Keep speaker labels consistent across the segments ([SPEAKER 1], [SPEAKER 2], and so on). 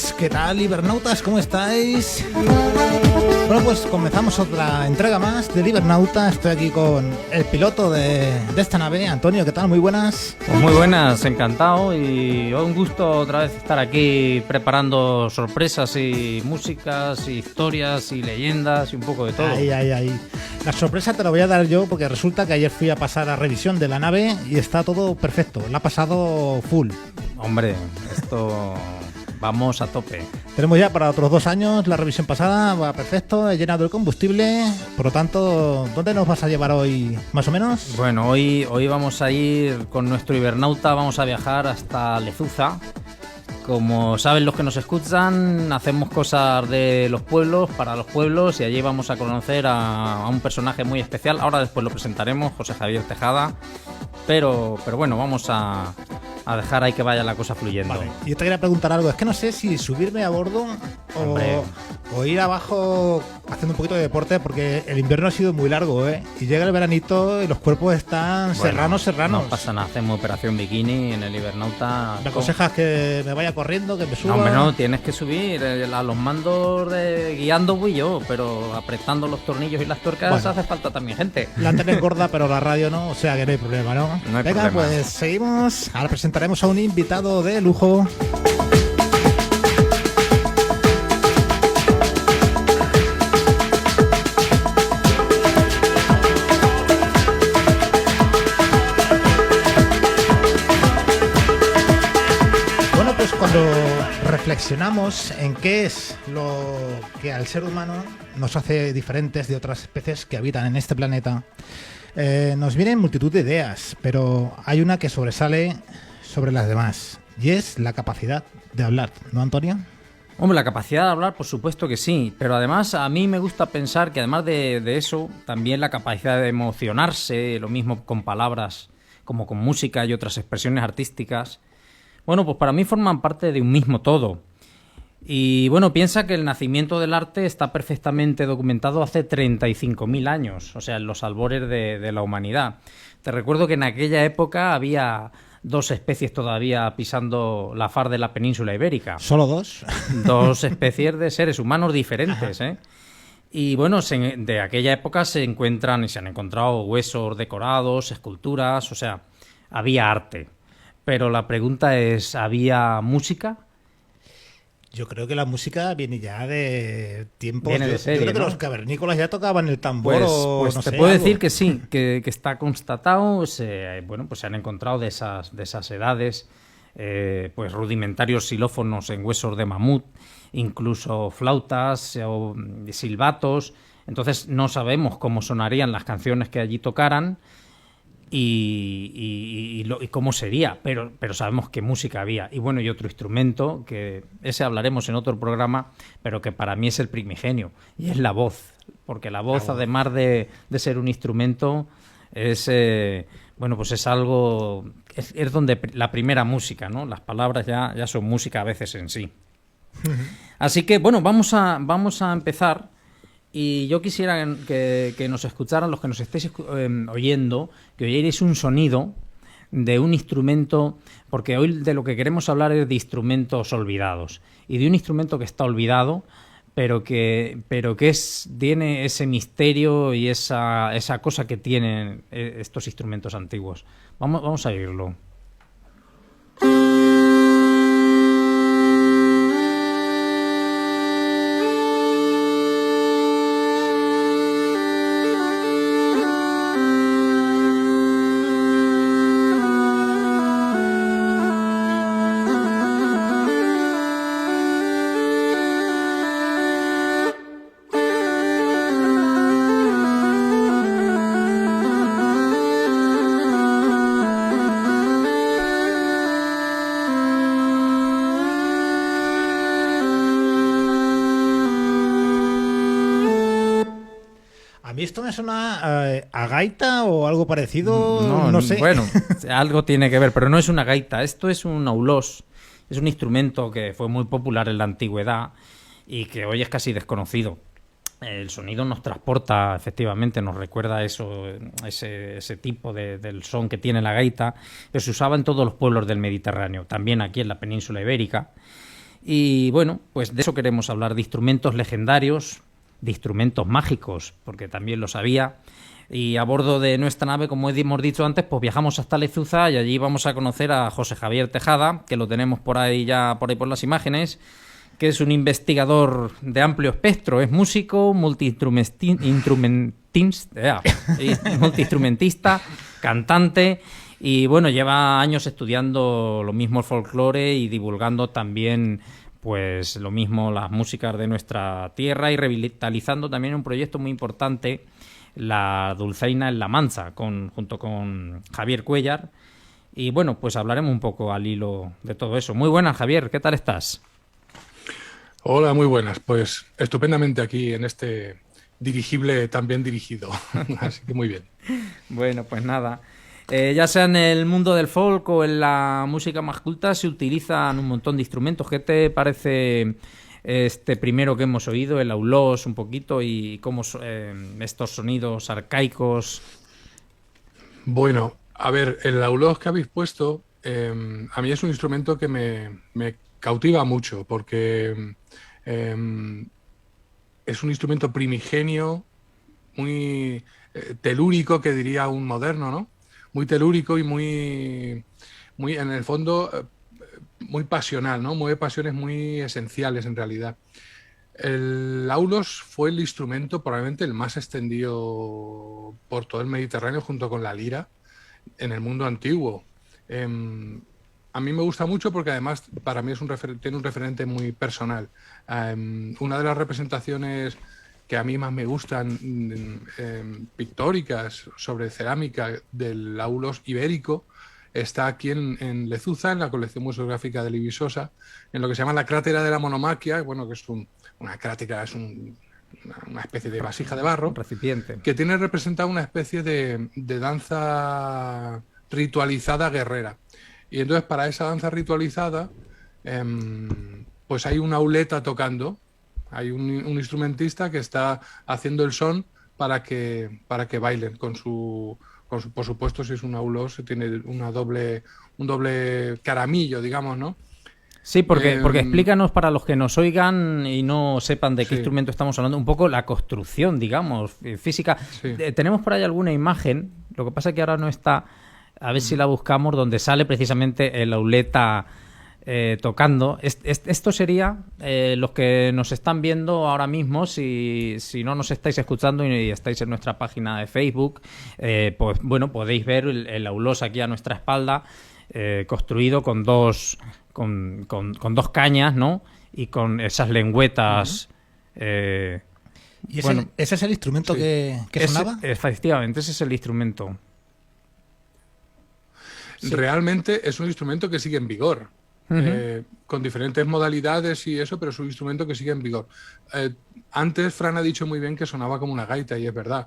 [SPEAKER 1] buenas, ¿qué tal, Ibernautas? ¿Cómo estáis? Bueno, pues comenzamos otra entrega más del Ibernauta. Estoy aquí con el piloto de esta nave, Antonio, ¿qué tal? Muy buenas.
[SPEAKER 2] Pues muy buenas, encantado y un gusto otra vez estar aquí preparando sorpresas y músicas, y historias y leyendas y un poco de todo.
[SPEAKER 1] Ahí. La sorpresa te la voy a dar yo porque resulta que ayer fui a pasar a revisión de la nave y está todo perfecto, la ha pasado full.
[SPEAKER 2] Hombre, esto vamos a tope.
[SPEAKER 1] Tenemos ya para otros 2 años la revisión pasada, va perfecto, he llenado el combustible. Por lo tanto, ¿dónde nos vas a llevar hoy, más o menos?
[SPEAKER 2] Bueno, hoy vamos a ir con nuestro Ibernauta, vamos a viajar hasta Lezuza. Como saben los que nos escuchan, hacemos cosas de los pueblos, para los pueblos, y allí vamos a conocer a un personaje muy especial. Ahora después lo presentaremos, José Javier Tejada. Pero bueno, vamos a dejar ahí que vaya la cosa fluyendo.
[SPEAKER 1] Vale. Yo te quería preguntar algo, es que no sé si subirme a bordo o ir abajo haciendo un poquito de deporte, porque el invierno ha sido muy largo, y llega el veranito y los cuerpos están serranos.
[SPEAKER 2] No pasa nada, hacemos operación bikini en el Ibernauta.
[SPEAKER 1] ¿Me aconsejas que me vaya corriendo, que me suba?
[SPEAKER 2] No, hombre, no, tienes que subir. A los mandos guiando voy yo, pero apretando los tornillos y las tuercas hace falta también gente.
[SPEAKER 1] La antena es gorda, pero la radio no, o sea que no hay problema, ¿no?
[SPEAKER 2] No hay
[SPEAKER 1] Venga,
[SPEAKER 2] problema.
[SPEAKER 1] Pues seguimos. Ahora presentaremos a un invitado de lujo. Bueno, pues cuando reflexionamos en qué es lo que al ser humano nos hace diferentes de otras especies que habitan en este planeta, nos vienen multitud de ideas, pero hay una que sobresale sobre las demás, y es la capacidad de hablar, ¿no, Antonio?
[SPEAKER 2] Hombre, la capacidad de hablar, por supuesto que sí, pero además a mí me gusta pensar que además de eso, también la capacidad de emocionarse, lo mismo con palabras como con música y otras expresiones artísticas, bueno, pues para mí forman parte de un mismo todo. Y bueno, piensa que el nacimiento del arte está perfectamente documentado hace 35.000 años, o sea, en los albores de la humanidad. Te recuerdo que en aquella época había 2 especies todavía pisando la faz de la península ibérica.
[SPEAKER 1] ¿Solo 2?
[SPEAKER 2] 2 especies de seres humanos diferentes, ¿eh? Y bueno, de aquella época se encuentran y se han encontrado huesos decorados, esculturas, o sea, había arte. Pero la pregunta es, ¿había música?
[SPEAKER 1] Yo creo que la música viene ya de tiempos.
[SPEAKER 2] Viene de serie,
[SPEAKER 1] yo creo que
[SPEAKER 2] ¿no?
[SPEAKER 1] los cavernícolas ya tocaban el tambor
[SPEAKER 2] Pues
[SPEAKER 1] no
[SPEAKER 2] te
[SPEAKER 1] sé,
[SPEAKER 2] puedo
[SPEAKER 1] algo.
[SPEAKER 2] decir que sí, que está constatado. Pues se han encontrado de esas edades pues rudimentarios xilófonos en huesos de mamut, incluso flautas o silbatos. Entonces no sabemos cómo sonarían las canciones que allí tocaran y cómo sería, pero sabemos qué música había. Y bueno, y otro instrumento, que ese hablaremos en otro programa, pero que para mí es el primigenio, y es la voz, porque la voz, además de ser un instrumento, es pues es algo, es donde la primera música, ¿no? Las palabras ya son música a veces en sí. Así que bueno, vamos a empezar. Y yo quisiera que nos escucharan, los que nos estéis oyendo, que oyerais un sonido de un instrumento, porque hoy de lo que queremos hablar es de instrumentos olvidados, y de un instrumento que está olvidado, pero que tiene ese misterio y esa cosa que tienen estos instrumentos antiguos. Vamos a oírlo.
[SPEAKER 1] A mí esto me suena a gaita o algo parecido, no sé.
[SPEAKER 2] Bueno, algo tiene que ver, pero no es una gaita. Esto es un aulós. Es un instrumento que fue muy popular en la antigüedad y que hoy es casi desconocido. El sonido nos transporta, efectivamente, nos recuerda ese tipo del son que tiene la gaita, que se usaba en todos los pueblos del Mediterráneo, también aquí en la península ibérica. Y bueno, pues de eso queremos hablar, de instrumentos legendarios, de instrumentos mágicos, porque también los había. Y a bordo de nuestra nave, como hemos dicho antes, pues viajamos hasta Lezuza y allí vamos a conocer a José Javier Tejada, que lo tenemos por ahí ya por las imágenes, que es un investigador de amplio espectro, es músico, multiinstrumentista, cantante y bueno, lleva años estudiando lo mismo el folclore y divulgando también pues lo mismo las músicas de nuestra tierra y revitalizando también un proyecto muy importante, la Dulzaina en La Mancha, junto con Javier Cuéllar. Y bueno, pues hablaremos un poco al hilo de todo eso. Muy buenas, Javier, ¿qué tal estás?
[SPEAKER 3] Hola, muy buenas. Pues estupendamente aquí en este dirigible tan bien dirigido. Así que muy bien.
[SPEAKER 2] Bueno, pues nada. Ya sea en el mundo del folk o en la música más culta, se utilizan un montón de instrumentos. ¿Qué te parece este primero que hemos oído, el aulós, un poquito, y cómo estos sonidos arcaicos?
[SPEAKER 3] Bueno, a ver, el aulós que habéis puesto, a mí es un instrumento que me cautiva mucho porque es un instrumento primigenio, muy telúrico, que diría un moderno, ¿no? Muy telúrico y muy en el fondo, muy pasional, ¿no? Mueve pasiones muy esenciales en realidad. El aulos fue el instrumento probablemente el más extendido por todo el Mediterráneo junto con la lira en el mundo antiguo. A mí me gusta mucho porque además para mí tiene un referente muy personal. Una de las representaciones que a mí más me gustan pictóricas sobre cerámica del aulos ibérico está aquí en Lezuza, en la colección museográfica de Visosa, en lo que se llama la crátera de la monomaquia, bueno, que es una crátera, es una especie de vasija de barro,
[SPEAKER 2] Un recipiente.
[SPEAKER 3] que tiene representada una especie de danza ritualizada guerrera. Y entonces para esa danza ritualizada, pues hay una auleta tocando, hay un instrumentista que está haciendo el son para que bailen por supuesto, si es un aulós, tiene un doble caramillo, digamos, ¿no?
[SPEAKER 2] Sí, porque explícanos para los que nos oigan y no sepan de qué
[SPEAKER 3] Sí.
[SPEAKER 2] instrumento estamos hablando, un poco la construcción, digamos, física.
[SPEAKER 3] Sí.
[SPEAKER 2] Tenemos por ahí alguna imagen, lo que pasa es que ahora no está, a ver si la buscamos, donde sale precisamente el auleta tocando. Esto sería los que nos están viendo ahora mismo, si no nos estáis escuchando y estáis en nuestra página de Facebook, pues bueno, podéis ver el aulós aquí a nuestra espalda, construido con dos cañas, ¿no? Y con esas lengüetas.
[SPEAKER 1] ¿Y
[SPEAKER 2] bueno,
[SPEAKER 1] ese es el instrumento
[SPEAKER 3] Sí.
[SPEAKER 1] que sonaba?
[SPEAKER 2] Efectivamente, ese es el instrumento. Sí.
[SPEAKER 3] Realmente es un instrumento que sigue en vigor. Con diferentes modalidades y eso, pero es un instrumento que sigue en vigor. Antes Fran ha dicho muy bien que sonaba como una gaita, y es verdad.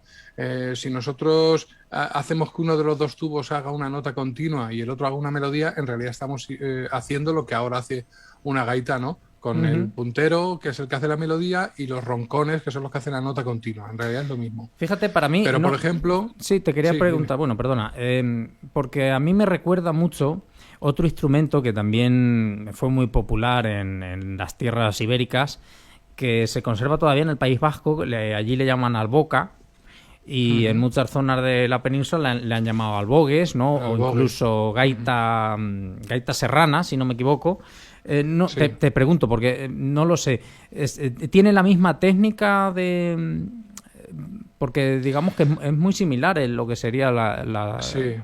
[SPEAKER 3] Si nosotros hacemos que uno de los dos tubos haga una nota continua y el otro haga una melodía, en realidad estamos haciendo lo que ahora hace una gaita, ¿no? Con el puntero, que es el que hace la melodía, y los roncones, que son los que hacen la nota continua. En realidad es lo mismo.
[SPEAKER 2] Fíjate, para mí...
[SPEAKER 3] Pero,
[SPEAKER 2] no,
[SPEAKER 3] por ejemplo...
[SPEAKER 2] Sí, te quería preguntar,
[SPEAKER 3] dime.
[SPEAKER 2] bueno, perdona, porque a mí me recuerda mucho otro instrumento que también fue muy popular en las tierras ibéricas, que se conserva todavía en el País Vasco, allí le llaman alboca, y en muchas zonas de la península le han llamado albogues, ¿no?
[SPEAKER 3] Albogues.
[SPEAKER 2] O incluso gaita serrana, si no me equivoco.
[SPEAKER 3] Sí.
[SPEAKER 2] Te pregunto, porque no lo sé. ¿Tiene la misma técnica de...? Porque digamos que es muy similar en lo que sería
[SPEAKER 3] Sí.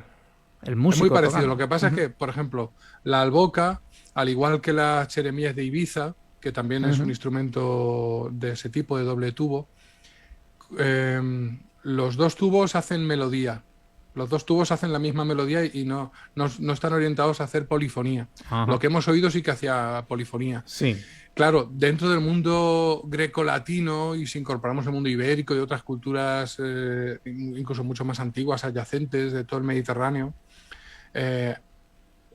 [SPEAKER 2] el músico.
[SPEAKER 3] Es muy parecido.
[SPEAKER 2] tocando.
[SPEAKER 3] Lo que pasa es que, por ejemplo, la alboca, al igual que las cheremías de Ibiza, que también es un instrumento de ese tipo, de doble tubo, los dos tubos hacen melodía. Los dos tubos hacen la misma melodía y no están orientados a hacer polifonía.
[SPEAKER 2] Ajá.
[SPEAKER 3] Lo que hemos oído sí que hacía polifonía.
[SPEAKER 2] Sí.
[SPEAKER 3] Claro, dentro del mundo greco-latino, y si incorporamos el mundo ibérico y otras culturas incluso mucho más antiguas, adyacentes de todo el Mediterráneo,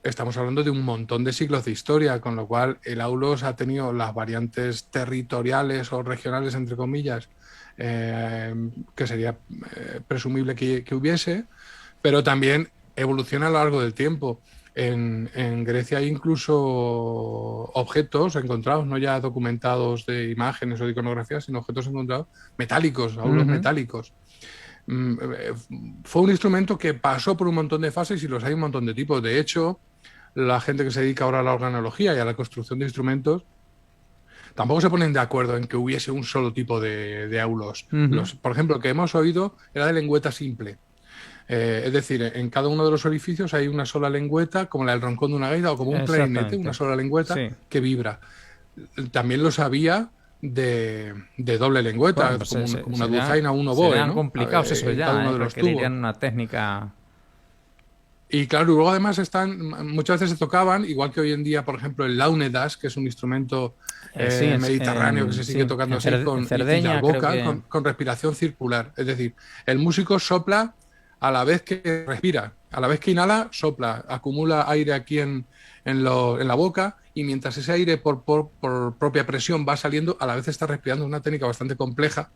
[SPEAKER 3] estamos hablando de un montón de siglos de historia, con lo cual el aulos ha tenido las variantes territoriales o regionales, entre comillas, que sería presumible que hubiese, pero también evoluciona a lo largo del tiempo. En Grecia hay incluso objetos encontrados, no ya documentados de imágenes o de iconografía, sino objetos encontrados metálicos, aulos metálicos. Fue un instrumento que pasó por un montón de fases y los hay un montón de tipos. De hecho, la gente que se dedica ahora a la organología y a la construcción de instrumentos tampoco se ponen de acuerdo en que hubiese un solo tipo de aulos. Por ejemplo, el que hemos oído era de lengüeta simple. Es decir, en cada uno de los orificios hay una sola lengüeta, como la del roncón de una gaita o como un clarinete, una sola lengüeta que vibra. También los había de doble lengüeta, bueno, como una dulzaina o un oboe.
[SPEAKER 2] Serían complicados eso ya, requerirían una técnica.
[SPEAKER 3] Y claro, luego además muchas veces se tocaban, igual que hoy en día, por ejemplo, el launedas, que es un instrumento mediterráneo que se sigue tocando así con la boca, con respiración circular. Es decir, el músico sopla a la vez que respira, a la vez que inhala, sopla, acumula aire aquí en la boca, y mientras ese aire por propia presión va saliendo, a la vez está respirando. Una técnica bastante compleja,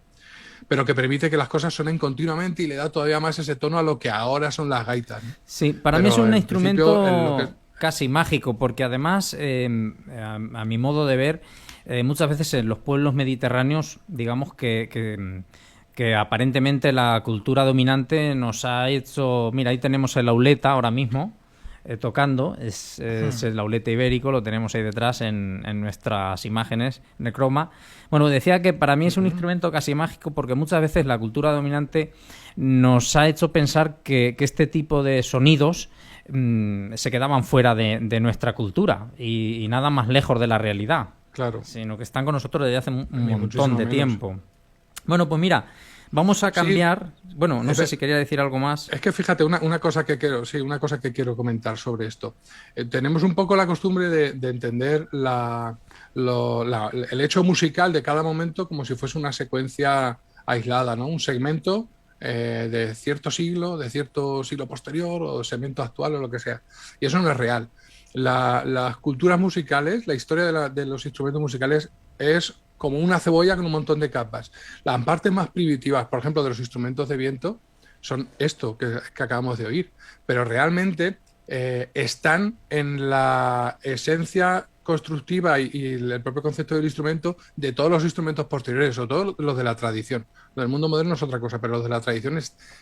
[SPEAKER 3] pero que permite que las cosas suenen continuamente y le da todavía más ese tono a lo que ahora son las gaitas, ¿no?
[SPEAKER 2] Sí, para mí es un instrumento casi mágico, porque además, a mi modo de ver, muchas veces en los pueblos mediterráneos, digamos que aparentemente la cultura dominante nos ha hecho... Mira, ahí tenemos el auleta ahora mismo tocando, es el auleta ibérico, lo tenemos ahí detrás en nuestras imágenes de croma. Bueno, decía que para mí es un instrumento casi mágico porque muchas veces la cultura dominante nos ha hecho pensar que este tipo de sonidos se quedaban fuera de nuestra cultura y nada más lejos de la realidad.
[SPEAKER 3] Claro.
[SPEAKER 2] Sino que están con nosotros desde hace un montón de tiempo. Bueno, pues mira, vamos a cambiar. Sí. Bueno, no sé si quería decir algo más.
[SPEAKER 3] Es que fíjate, una cosa que quiero comentar sobre esto. Tenemos un poco la costumbre de entender el hecho musical de cada momento como si fuese una secuencia aislada, ¿no? Un segmento de cierto siglo posterior, o segmento actual, o lo que sea. Y eso no es real. Las culturas musicales, la historia de los instrumentos musicales es como una cebolla con un montón de capas. Las partes más primitivas, por ejemplo, de los instrumentos de viento, son esto que acabamos de oír, pero realmente están en la esencia constructiva y el propio concepto del instrumento de todos los instrumentos posteriores, o todos los de la tradición. Lo del mundo moderno es otra cosa, pero los de la tradición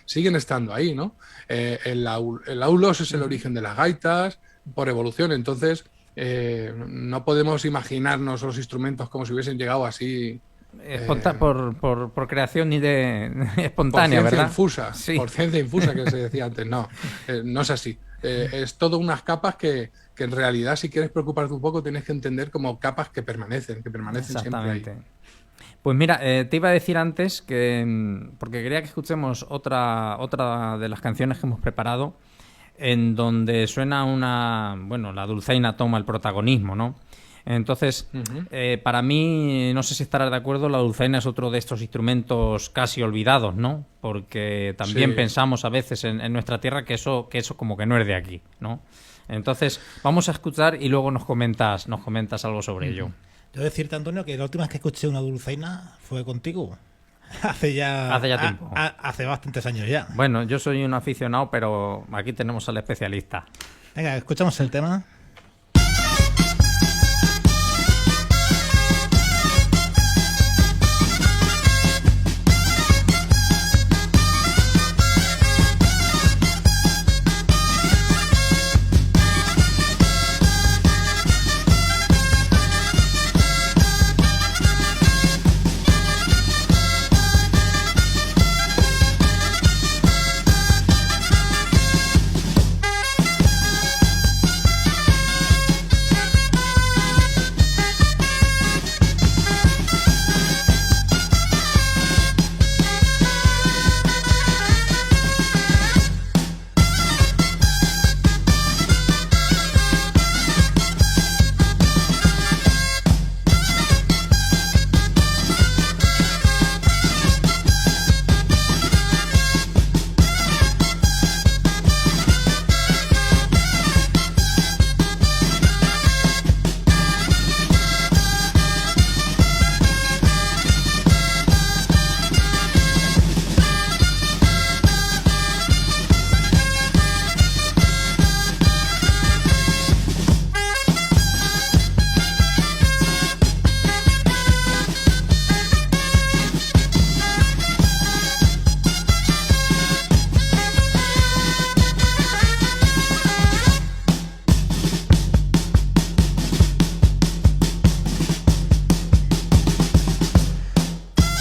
[SPEAKER 3] siguen estando ahí, ¿no? El aulos es el origen de las gaitas por evolución, entonces no podemos imaginarnos los instrumentos como si hubiesen llegado así
[SPEAKER 2] por creación ni de espontánea,
[SPEAKER 3] por
[SPEAKER 2] ¿verdad?
[SPEAKER 3] Infusa,
[SPEAKER 2] sí.
[SPEAKER 3] Por ciencia infusa, que se decía antes. No, no es así. Es todo unas capas que en realidad, si quieres preocuparte un poco, tienes que entender como capas que permanecen siempre ahí.
[SPEAKER 2] Pues mira, te iba a decir antes que, porque quería que escuchemos otra de las canciones que hemos preparado, en donde suena la dulzaina toma el protagonismo, ¿no? Entonces, para mí, no sé si estarás de acuerdo, la dulzaina es otro de estos instrumentos casi olvidados, ¿no? Porque también pensamos a veces en nuestra tierra que eso como que no es de aquí, ¿no? Entonces, vamos a escuchar y luego nos comentas algo sobre ello.
[SPEAKER 1] Debo decirte, Antonio, que la última vez que escuché una dulzaina fue contigo. Hace ya tiempo. Hace bastantes años ya.
[SPEAKER 2] Bueno, yo soy un aficionado, pero aquí tenemos al especialista.
[SPEAKER 1] Venga, escuchamos el tema.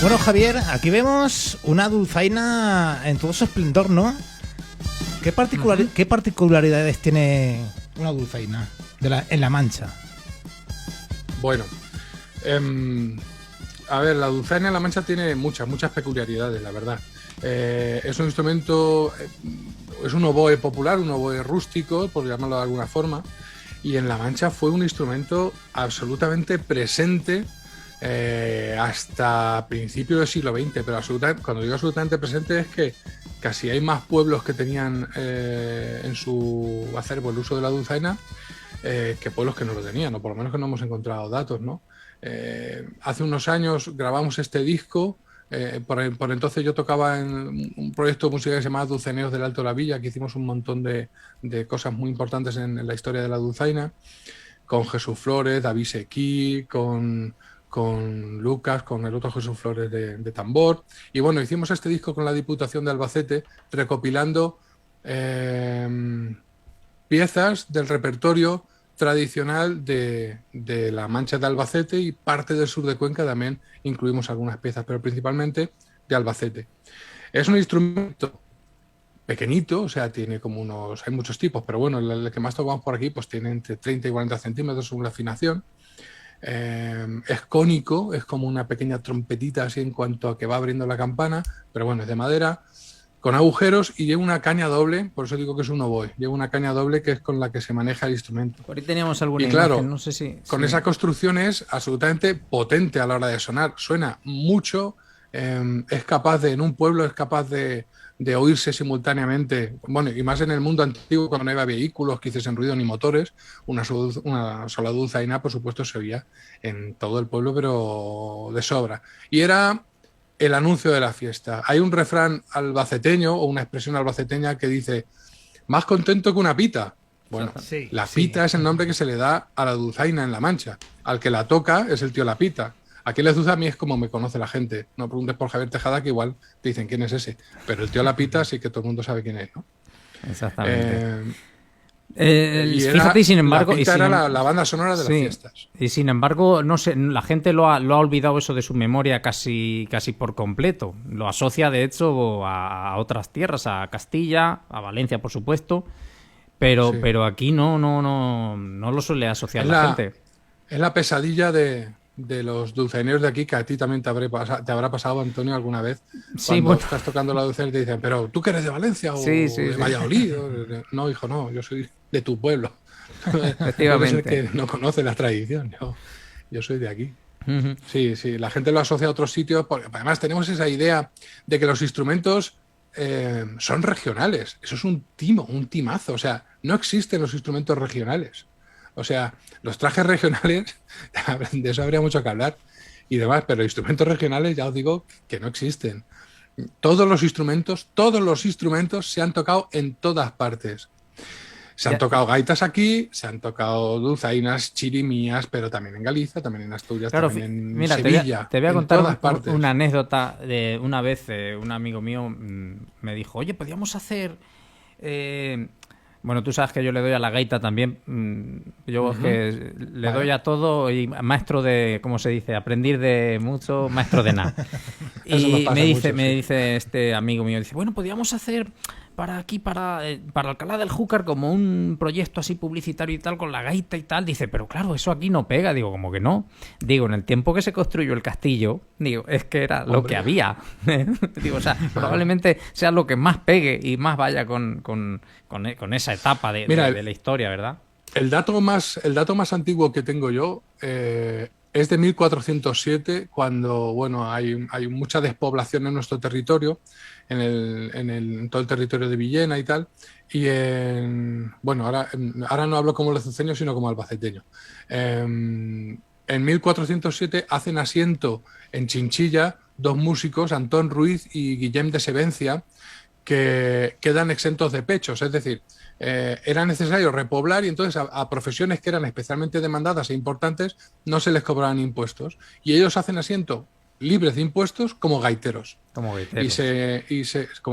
[SPEAKER 1] Bueno, Javier, aquí vemos una dulzaina en todo su esplendor, ¿no? ¿Qué particularidades tiene una dulzaina en La Mancha?
[SPEAKER 3] Bueno, a ver, la dulzaina en La Mancha tiene muchas peculiaridades, la verdad. Es un instrumento, es un oboe popular, un oboe rústico, por llamarlo de alguna forma, y en La Mancha fue un instrumento absolutamente presente hasta principios del siglo XX, pero cuando digo absolutamente presente es que casi hay más pueblos que tenían en su acervo el uso de la dulzaina que pueblos que no lo tenían, o por lo menos que no hemos encontrado datos, ¿no? Hace unos años grabamos este disco. Por entonces yo tocaba en un proyecto musical que se llamaba Dulzaineros del Alto de la Villa, que hicimos un montón de cosas muy importantes en la historia de la dulzaina, con Jesús Flores, David Sequí, con Lucas, con el otro Jesús Flores de tambor. Y bueno, hicimos este disco con la Diputación de Albacete, recopilando piezas del repertorio tradicional de la Mancha de Albacete, y parte del sur de Cuenca también incluimos algunas piezas, pero principalmente de Albacete. Es un instrumento pequeñito, o sea, tiene como hay muchos tipos, pero bueno, el que más tocamos por aquí pues tiene entre 30 y 40 centímetros según la afinación. Es cónico, es como una pequeña trompetita así en cuanto a que va abriendo la campana, pero bueno, es de madera, con agujeros, y lleva una caña doble, por eso digo que es un oboe, lleva una caña doble que es con la que se maneja el instrumento.
[SPEAKER 2] Por ahí teníamos alguna
[SPEAKER 3] claro,
[SPEAKER 2] imagen, no sé si...
[SPEAKER 3] Con esa construcción es absolutamente potente a la hora de sonar, suena mucho, es capaz de, en un pueblo es capaz de oírse simultáneamente, bueno, y más en el mundo antiguo cuando no había vehículos que hiciesen ruido ni motores, una sola dulzaina por supuesto se oía en todo el pueblo, pero de sobra. Y era el anuncio de la fiesta. Hay un refrán albaceteño o una expresión albaceteña que dice: más contento que una pita. Bueno, sí, la pita es el nombre que se le da a la dulzaina en La Mancha. Al que la toca es el tío La Pita. Aquí en Lezuza a mí es como me conoce la gente. No preguntes por Javier Tejada, que igual te dicen quién es ese. Pero el tío La Pita sí que todo el mundo sabe quién es, ¿no?
[SPEAKER 2] Exactamente. Fíjate, y sin embargo...
[SPEAKER 3] La Pita era la banda sonora de las fiestas.
[SPEAKER 2] Y sin embargo, no sé, la gente lo ha olvidado eso de su memoria casi por completo. Lo asocia, de hecho, a otras tierras, a Castilla, a Valencia, por supuesto. Pero aquí no lo suele asociar la gente.
[SPEAKER 3] Es la pesadilla de los dulzaineros de aquí, que a ti también te habrá pasado, Antonio, alguna vez. Cuando estás tocando la dulzaina y te dicen: pero tú que eres de Valencia o de Valladolid. No, hijo, no, yo soy de tu pueblo.
[SPEAKER 2] Efectivamente.
[SPEAKER 3] Es que no conoce la tradición. Yo soy de aquí. Uh-huh. Sí, la gente lo asocia a otros sitios, porque además tenemos esa idea de que los instrumentos son regionales. Eso es un timazo. O sea, no existen los instrumentos regionales. O sea, los trajes regionales, de eso habría mucho que hablar y demás, pero instrumentos regionales ya os digo que no existen. Todos los instrumentos se han tocado en todas partes. Se han tocado gaitas aquí, se han tocado dulzainas, chirimías, pero también en Galicia, también en Asturias, también en Sevilla.
[SPEAKER 2] Te voy a contar una anécdota de una vez. Un amigo mío me dijo: oye, podríamos hacer... Bueno, tú sabes que yo le doy a la gaita también. Yo que le doy a todo, y maestro de, ¿cómo se dice? Aprendir de mucho, maestro de nada. Y me dice este amigo mío, dice: bueno, podríamos hacer para aquí, para Alcalá del Júcar, como un proyecto así publicitario y tal, con la gaita y tal. Dice: pero claro, eso aquí no pega. Digo: ¿cómo que no? Digo, en el tiempo que se construyó el castillo, digo, es que era lo que había. Digo, o sea, probablemente sea lo que más pegue y más vaya con esa etapa de la historia, ¿verdad?
[SPEAKER 3] El dato más antiguo que tengo yo es de 1407, cuando hay mucha despoblación en nuestro territorio, en todo el territorio de Villena y tal, y ahora no hablo como lezuceño, sino como albaceteño. En 1407 hacen asiento en Chinchilla dos músicos, Antón Ruiz y Guillem de Sevencia, que quedan exentos de pechos, es decir, era necesario repoblar, y entonces a profesiones que eran especialmente demandadas e importantes no se les cobraban impuestos, y ellos hacen asiento libres de impuestos como gaiteros. Como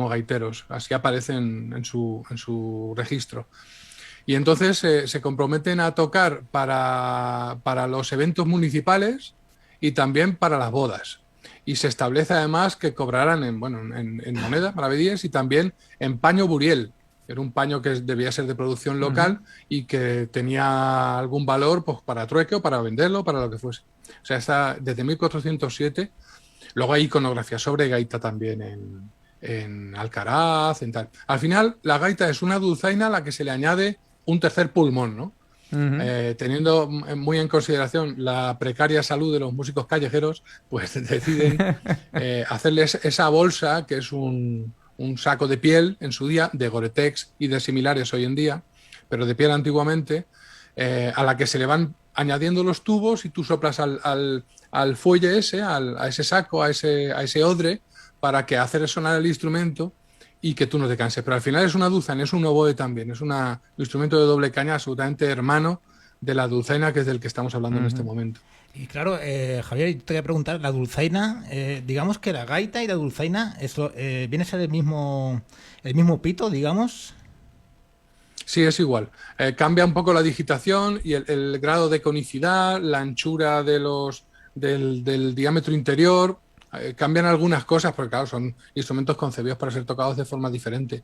[SPEAKER 3] gaiteros, así aparecen en su registro. Y entonces se comprometen a tocar para los eventos municipales y también para las bodas. y se establece además que cobrarán en moneda, maravedíes, y también en paño buriel. Era un paño que debía ser de producción local y que tenía algún valor pues, para trueque o para venderlo, para lo que fuese. O sea, está desde 1407. Luego hay iconografía sobre gaita también en Alcaraz, en tal. Al final, la gaita es una dulzaina a la que se le añade un tercer pulmón, ¿no? Teniendo muy en consideración la precaria salud de los músicos callejeros, pues deciden hacerles esa bolsa, que es un saco de piel en su día, de Gore-Tex y de similares hoy en día, pero de piel antiguamente, a la que se le van añadiendo los tubos y tú soplas al fuelle ese, a ese saco, a ese odre, para que hacer sonar el instrumento y que tú no te canses. Pero al final es una dulzaina, es un oboe también, es un instrumento de doble caña absolutamente hermano de la dulzaina, que es del que estamos hablando en este momento.
[SPEAKER 1] Y claro, Javier, te voy a preguntar, la dulzaina, digamos que la gaita y la dulzaina, ¿viene a ser el mismo pito, digamos?
[SPEAKER 3] Sí, es igual. Cambia un poco la digitación y el grado de conicidad, la anchura del diámetro interior. Cambian algunas cosas porque, claro, son instrumentos concebidos para ser tocados de forma diferente.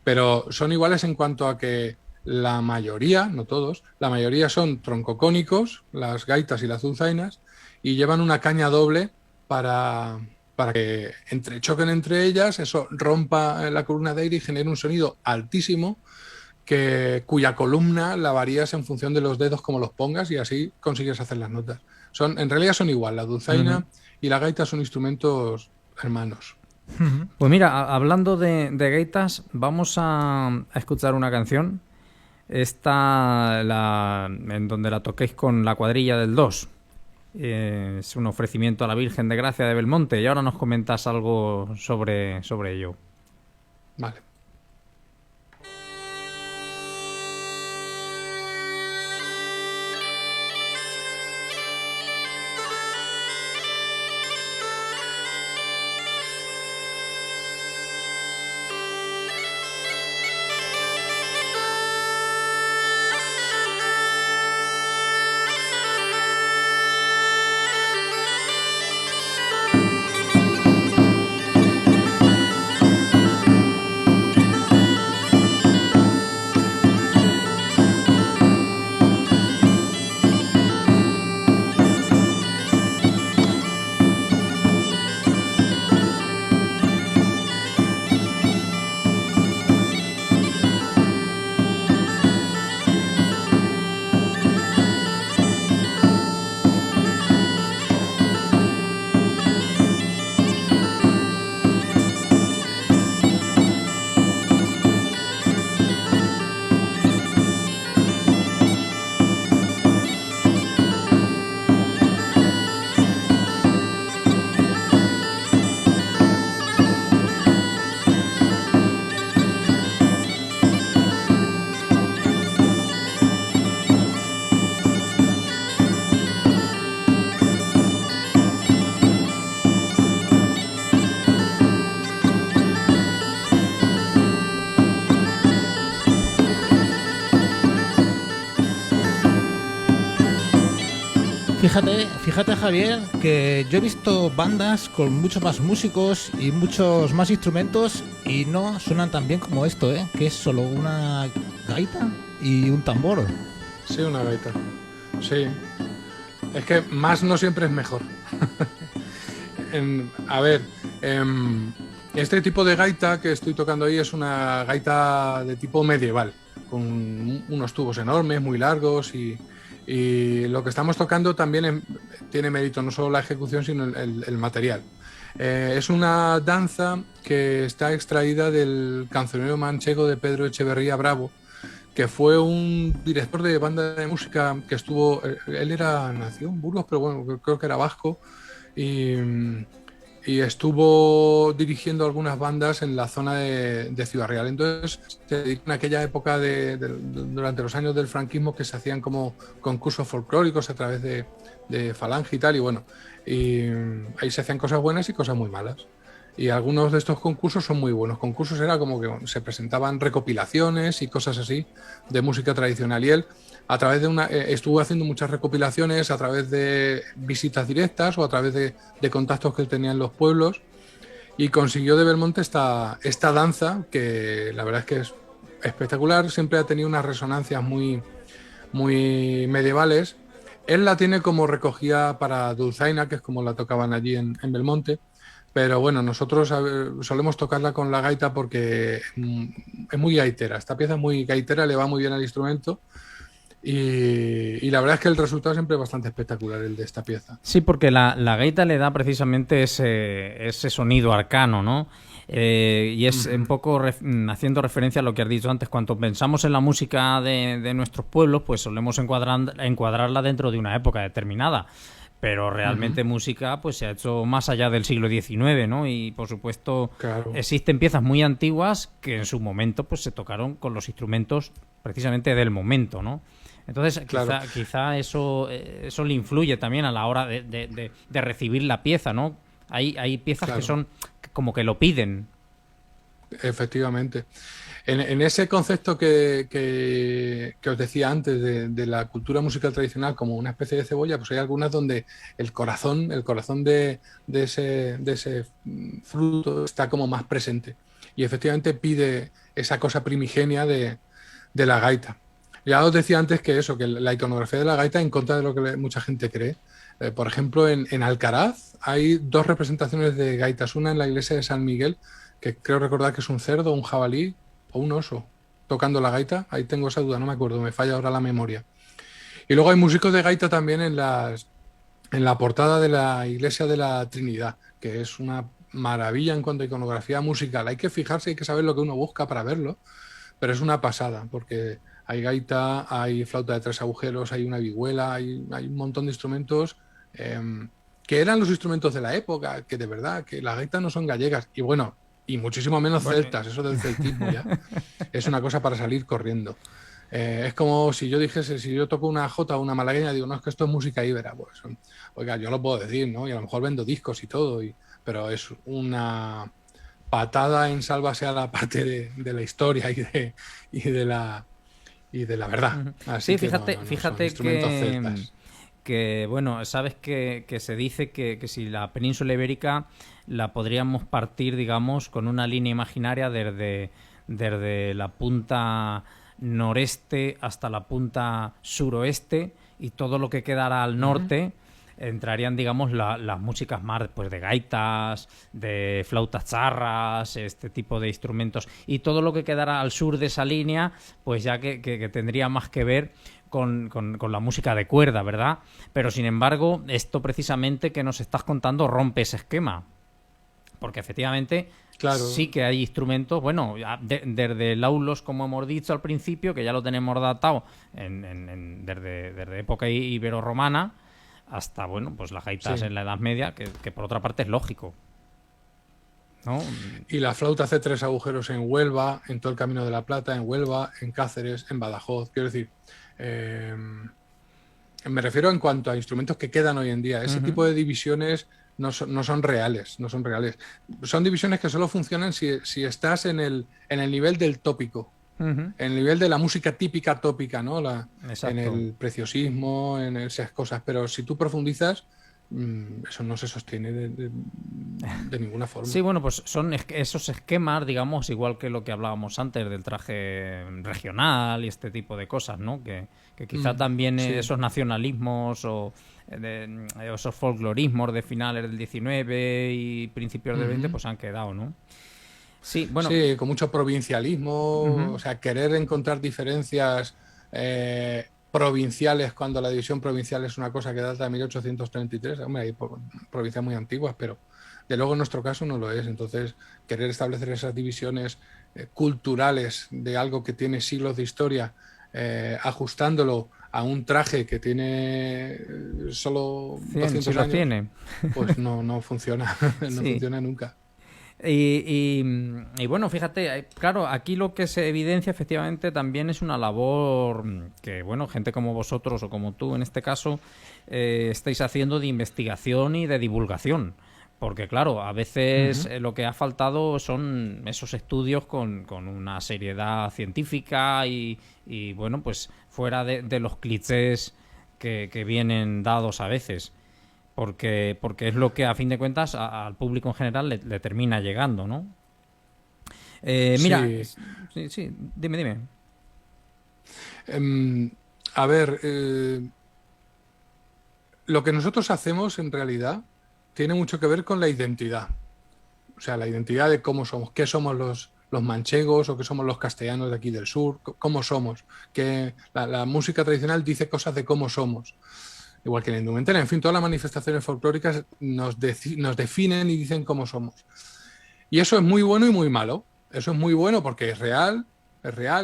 [SPEAKER 3] Pero son iguales en cuanto a que la mayoría, no todos, la mayoría son troncocónicos, las gaitas y las dulzainas, y llevan una caña doble para que choquen entre ellas, eso rompa la columna de aire y genere un sonido altísimo, cuya columna la varías en función de los dedos como los pongas y así consigues hacer las notas. En realidad son igual, la dulzaina y la gaita son instrumentos hermanos.
[SPEAKER 2] Pues mira, hablando de gaitas, vamos a escuchar una canción. Esta, en donde la toquéis con la cuadrilla del 2. Es un ofrecimiento a la Virgen de Gracia de Belmonte. Y ahora nos comentas algo sobre ello.
[SPEAKER 3] Vale.
[SPEAKER 1] Fíjate Javier, que yo he visto bandas con muchos más músicos y muchos más instrumentos y no suenan tan bien como esto, que es solo una gaita y un tambor.
[SPEAKER 3] Sí, una gaita. Sí. Es que más no siempre es mejor. Este tipo de gaita que estoy tocando ahí es una gaita de tipo medieval, con unos tubos enormes, muy largos y lo que estamos tocando también tiene mérito, no solo la ejecución, sino el material. Es una danza que está extraída del cancionero manchego de Pedro Echeverría Bravo, que fue un director de banda de música que estuvo... Él nació en Burgos, pero bueno, creo que era vasco, y estuvo dirigiendo algunas bandas en la zona de Ciudad Real. Entonces, en aquella época durante los años del franquismo, que se hacían como concursos folclóricos a través de Falange y tal, y bueno, y ahí se hacían cosas buenas y cosas muy malas. Y algunos de estos concursos son muy buenos. Concursos era como que se presentaban recopilaciones y cosas así de música tradicional. Y él, a través de estuvo haciendo muchas recopilaciones a través de visitas directas o a través de contactos que él tenía en los pueblos, y consiguió de Belmonte esta danza que la verdad es que es espectacular. Siempre ha tenido unas resonancias muy, muy medievales. Él la tiene como recogida para dulzaina, que es como la tocaban allí en Belmonte. Pero bueno, nosotros solemos tocarla con la gaita porque es muy gaitera. Esta pieza es muy gaitera, le va muy bien al instrumento. Y la verdad es que el resultado siempre es bastante espectacular, el de esta pieza.
[SPEAKER 2] Sí, porque la gaita le da precisamente ese sonido arcano, ¿no? Y es un poco haciendo referencia a lo que has dicho antes. Cuando pensamos en la música de nuestros pueblos, pues solemos encuadrarla dentro de una época determinada. Pero realmente música pues se ha hecho más allá del siglo XIX, ¿no? Y por supuesto existen piezas muy antiguas que en su momento pues se tocaron con los instrumentos precisamente del momento, ¿no? Entonces quizá eso le influye también a la hora de recibir la pieza, ¿no? Hay piezas que son como que lo piden.
[SPEAKER 3] Efectivamente. En ese concepto que os decía antes de la cultura musical tradicional como una especie de cebolla, pues hay algunas donde el corazón de ese fruto está como más presente. Y efectivamente pide esa cosa primigenia de la gaita. Ya os decía antes que la iconografía de la gaita, en contra de lo que mucha gente cree. Por ejemplo, en Alcaraz hay 2 representaciones de gaitas. Una en la iglesia de San Miguel, que creo recordar que es un cerdo, un jabalí o un oso tocando la gaita. Ahí tengo esa duda, no me acuerdo, me falla ahora la memoria. Y luego hay músicos de gaita también en la portada de la iglesia de la Trinidad, que es una maravilla en cuanto a iconografía musical. Hay que fijarse, hay que saber lo que uno busca para verlo, pero es una pasada, porque hay gaita, hay flauta de 3 agujeros, hay una vihuela, hay un montón de instrumentos que eran los instrumentos de la época, que de verdad, que las gaitas no son gallegas. Y bueno, y muchísimo menos celtas, eso del celtismo ya es una cosa para salir corriendo. Es como si yo dijese, si yo toco una jota o una malagueña, digo, no, es que esto es música íbera. Pues, oiga, yo lo puedo decir, ¿no? Y a lo mejor vendo discos y todo, pero es una patada en sálvase a la parte de la historia y de la verdad. Así
[SPEAKER 2] sí,
[SPEAKER 3] fíjate
[SPEAKER 2] que bueno, sabes que se dice que si la península ibérica la podríamos partir, digamos, con una línea imaginaria desde la punta noreste hasta la punta suroeste, y todo lo que quedara al norte entrarían, digamos, las músicas más pues, de gaitas, de flautas charras, este tipo de instrumentos, y todo lo que quedara al sur de esa línea, pues ya que tendría más que ver con la música de cuerda, ¿verdad? Pero sin embargo, esto precisamente que nos estás contando rompe ese esquema, porque efectivamente sí que hay instrumentos, bueno, desde el aulos, como hemos dicho al principio, que ya lo tenemos datado desde época ibero-romana, hasta, bueno, pues las gaitas en la Edad Media, que por otra parte es lógico, ¿no?
[SPEAKER 3] Y la flauta hace 3 agujeros en Huelva, en todo el Camino de la Plata, en Huelva, en Cáceres, en Badajoz. Quiero decir, me refiero en cuanto a instrumentos que quedan hoy en día. Ese tipo de divisiones no son reales. Son divisiones que solo funcionan si estás en el nivel del tópico. En el nivel de la música típica tópica, ¿no? En el preciosismo, en esas cosas. Pero si tú profundizas, eso no se sostiene de ninguna forma.
[SPEAKER 2] Sí, bueno, pues son esos esquemas, digamos, igual que lo que hablábamos antes del traje regional y este tipo de cosas, ¿no? Que quizá también esos nacionalismos o esos folclorismos de finales del 19 y principios del 20 pues han quedado, ¿no? Sí, bueno.
[SPEAKER 3] Sí, con mucho provincialismo, o sea, querer encontrar diferencias provinciales cuando la división provincial es una cosa que data de 1833. Hombre, hay provincias muy antiguas, pero de luego en nuestro caso no lo es. Entonces, querer establecer esas divisiones culturales de algo que tiene siglos de historia, ajustándolo a un traje que tiene solo 200 años, pues no funciona, no funciona nunca.
[SPEAKER 2] Y bueno, fíjate, claro, aquí lo que se evidencia efectivamente también es una labor que, bueno, gente como vosotros o como tú en este caso estáis haciendo de investigación y de divulgación, Porque claro, a veces lo que ha faltado son esos estudios con una seriedad científica y bueno, pues fuera de los clichés que vienen dados a veces. Porque es lo que a fin de cuentas al público en general le termina llegando, ¿no? Mira, sí, dime.
[SPEAKER 3] A ver, lo que nosotros hacemos en realidad tiene mucho que ver con la identidad. O sea, la identidad de cómo somos, qué somos los manchegos o qué somos los castellanos de aquí del sur, cómo somos. Que la música tradicional dice cosas de cómo somos. Igual que la indumentera, en fin, todas las manifestaciones folclóricas nos definen y dicen cómo somos. Y eso es muy bueno y muy malo. Eso es muy bueno porque es real,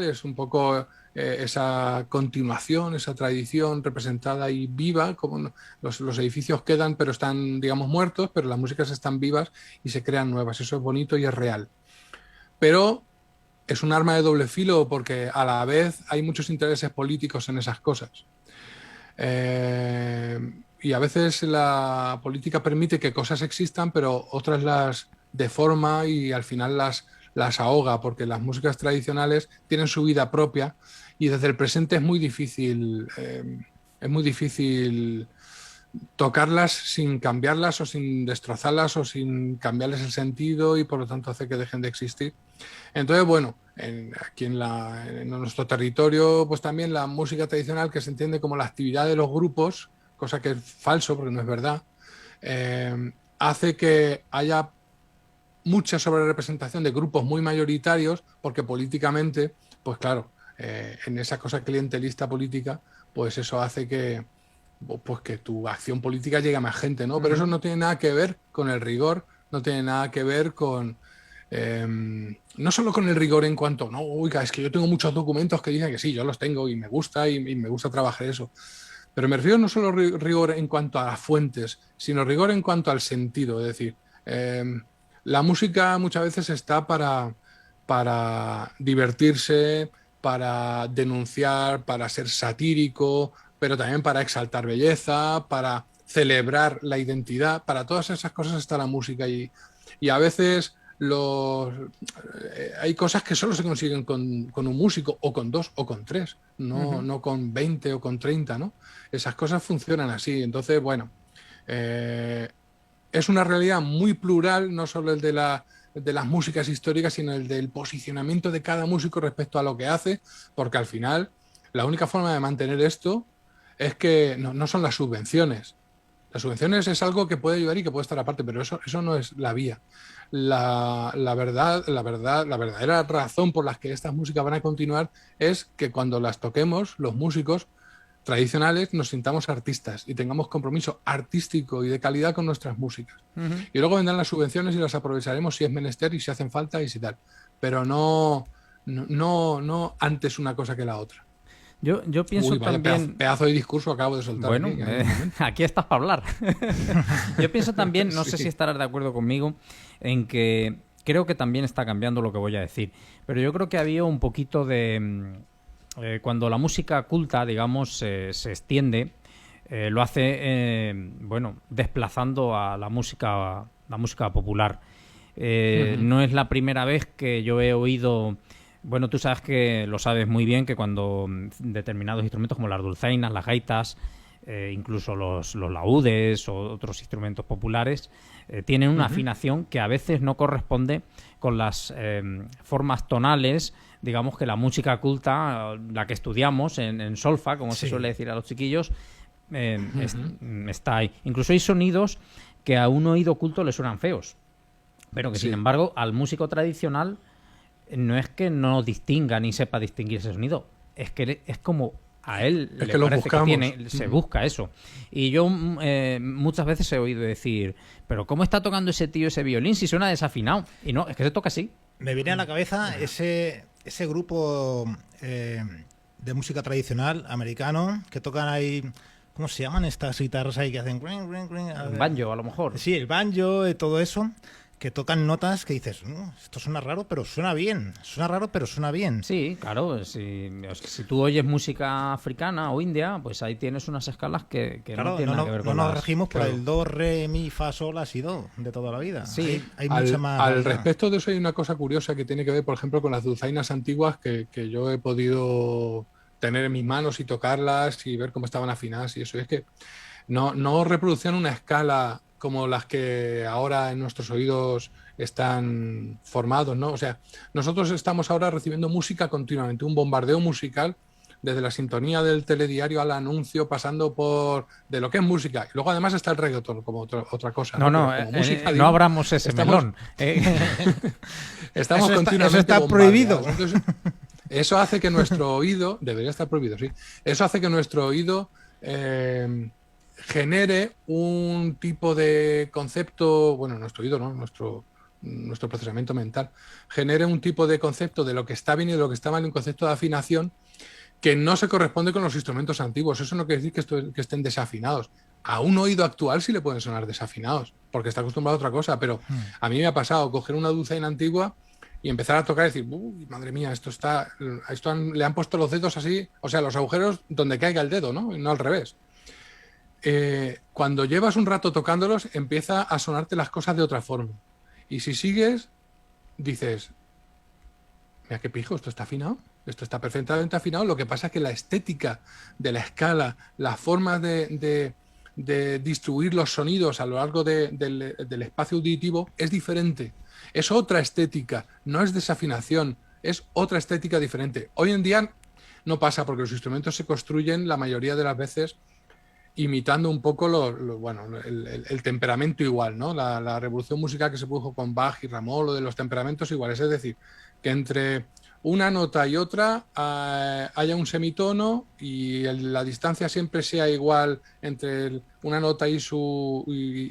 [SPEAKER 3] es un poco esa continuación, esa tradición representada y viva, como los edificios quedan pero están, digamos, muertos, pero las músicas están vivas y se crean nuevas. Eso es bonito y es real. Pero es un arma de doble filo porque a la vez hay muchos intereses políticos en esas cosas. Y a veces la política permite que cosas existan, pero otras las deforma y al final las ahoga, porque las músicas tradicionales tienen su vida propia y desde el presente es muy difícil tocarlas sin cambiarlas o sin destrozarlas o sin cambiarles el sentido y por lo tanto hace que dejen de existir. Entonces, bueno, aquí en nuestro territorio, pues también la música tradicional, que se entiende como la actividad de los grupos, cosa que es falso porque no es verdad, hace que haya mucha sobrerepresentación de grupos muy mayoritarios porque políticamente, pues claro, en esa cosa clientelista política, pues eso hace que tu acción política llegue a más gente, ¿no? Pero eso no tiene nada que ver con el rigor, no tiene nada que ver con... no solo con el rigor en cuanto, no, oiga, es que yo tengo muchos documentos que dicen que sí, yo los tengo y me gusta y me gusta trabajar eso. Pero me refiero no solo rigor en cuanto a las fuentes, sino rigor en cuanto al sentido. Es decir, la música muchas veces está para divertirse, para denunciar, para ser satírico, pero también para exaltar belleza, para celebrar la identidad. Para todas esas cosas está la música y a veces hay cosas que solo se consiguen con un músico o con 2 o con 3, no con 20 o con 30, ¿no? Esas cosas funcionan así. Entonces, bueno, es una realidad muy plural, no solo el de las músicas históricas, sino el del posicionamiento de cada músico respecto a lo que hace, porque al final la única forma de mantener esto es que no son las subvenciones. Las subvenciones es algo que puede ayudar y que puede estar aparte, pero eso no es la vía. La verdadera razón por la que estas músicas van a continuar es que cuando las toquemos, los músicos tradicionales nos sintamos artistas y tengamos compromiso artístico y de calidad con nuestras músicas. Y luego vendrán las subvenciones y las aprovecharemos si es menester y si hacen falta y si tal. Pero no antes una cosa que la otra.
[SPEAKER 2] Yo pienso también...
[SPEAKER 3] Pedazo de discurso acabo de soltar.
[SPEAKER 2] Bueno, aquí estás para hablar. Yo pienso también, no sé si estarás de acuerdo conmigo, en que creo que también está cambiando lo que voy a decir. Pero yo creo que había un poquito de... cuando la música culta, digamos, se extiende, lo hace, desplazando a la música popular. No es la primera vez que yo he oído... Bueno, tú sabes que lo sabes muy bien que cuando determinados instrumentos como las dulzainas, las gaitas, incluso los laúdes o otros instrumentos populares tienen una afinación que a veces no corresponde con las formas tonales, digamos, que la música culta, la que estudiamos en solfa, como se suele decir a los chiquillos, está ahí. Incluso hay sonidos que a un oído culto le suenan feos, pero que sin embargo al músico tradicional no es que no distinga ni sepa distinguir ese sonido, es que es como a él
[SPEAKER 3] es
[SPEAKER 2] le
[SPEAKER 3] que
[SPEAKER 2] parece que se busca eso. Y yo muchas veces he oído decir, pero ¿cómo está tocando ese tío ese violín si suena desafinado? Y no, es que se toca así.
[SPEAKER 1] Me viene a la cabeza ese grupo de música tradicional americano que tocan ahí, ¿cómo se llaman estas guitarras ahí que hacen?
[SPEAKER 2] Un banjo, a lo mejor.
[SPEAKER 1] Sí, el banjo y todo eso. que tocan notas que dices, esto suena raro, pero suena bien. Suena raro, pero suena bien.
[SPEAKER 2] Sí, claro. Si tú oyes música africana o india, pues ahí tienes unas escalas que
[SPEAKER 1] Claro,
[SPEAKER 2] no tienen nada que ver con
[SPEAKER 1] no nos
[SPEAKER 2] las...
[SPEAKER 1] regimos por
[SPEAKER 3] claro.
[SPEAKER 1] el do, re, mi, fa, sol, la, si, do de toda la vida.
[SPEAKER 2] Sí.
[SPEAKER 1] Hay mucha más
[SPEAKER 3] Al
[SPEAKER 1] variedad.
[SPEAKER 3] respecto de eso hay una cosa curiosa que tiene que ver, por ejemplo, con las dulzainas antiguas que yo he podido tener en mis manos y tocarlas y ver cómo estaban afinadas y eso. Y es que no reproducían una escala como las que ahora en nuestros oídos están formados, ¿no? O sea, nosotros estamos ahora recibiendo música continuamente, un bombardeo musical desde la sintonía del telediario al anuncio, pasando por de lo que es música. Y luego además está el reggaetón como otra cosa.
[SPEAKER 2] No,
[SPEAKER 3] Pero como música,
[SPEAKER 2] no
[SPEAKER 3] digo,
[SPEAKER 2] abramos ese melón.
[SPEAKER 3] Estamos
[SPEAKER 1] Eso
[SPEAKER 3] continuamente
[SPEAKER 1] está
[SPEAKER 3] bombardeados.
[SPEAKER 1] prohibido.
[SPEAKER 3] Entonces, eso hace que nuestro oído, debería estar prohibido, sí. Eso hace que nuestro oído genere un tipo de concepto, bueno, nuestro oído, ¿no? Nuestro procesamiento mental, genere un tipo de concepto de lo que está bien y de lo que está mal, un concepto de afinación que no se corresponde con los instrumentos antiguos. Eso no quiere decir que estén desafinados. A un oído actual sí le pueden sonar desafinados, porque está acostumbrado a otra cosa, pero a mí me ha pasado coger una dulzaina antigua y empezar a tocar y decir, uy, madre mía, le han puesto los dedos así, o sea, los agujeros donde caiga el dedo, ¿no? Y no al revés. Cuando llevas un rato tocándolos, empieza a sonarte las cosas de otra forma. Y si sigues, dices, mira qué pijo, esto está afinado, esto está perfectamente afinado. Lo que pasa es que la estética de la escala, la forma de distribuir los sonidos a lo largo del espacio auditivo es diferente. Es otra estética, no es desafinación, es otra estética diferente. Hoy en día no pasa porque los instrumentos se construyen la mayoría de las veces imitando un poco el temperamento igual, ¿no? La revolución musical que se produjo con Bach y Rameau, lo de los temperamentos iguales, es decir, que entre una nota y otra haya un semitono y la distancia siempre sea igual entre una nota y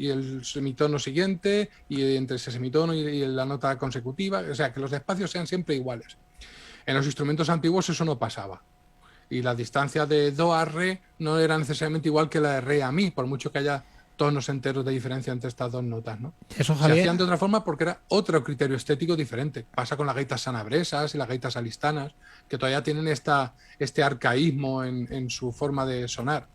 [SPEAKER 3] el semitono siguiente y entre ese semitono y la nota consecutiva, o sea, que los espacios sean siempre iguales. En los instrumentos antiguos eso no pasaba. Y la distancia de do a re no era necesariamente igual que la de re a mi, por mucho que haya tonos enteros de diferencia entre estas dos notas, ¿no?
[SPEAKER 1] Eso,
[SPEAKER 3] Se
[SPEAKER 1] Javier,
[SPEAKER 3] hacían de otra forma porque era otro criterio estético diferente. Pasa con las gaitas sanabresas y las gaitas alistanas, que todavía tienen este arcaísmo en su forma de sonar.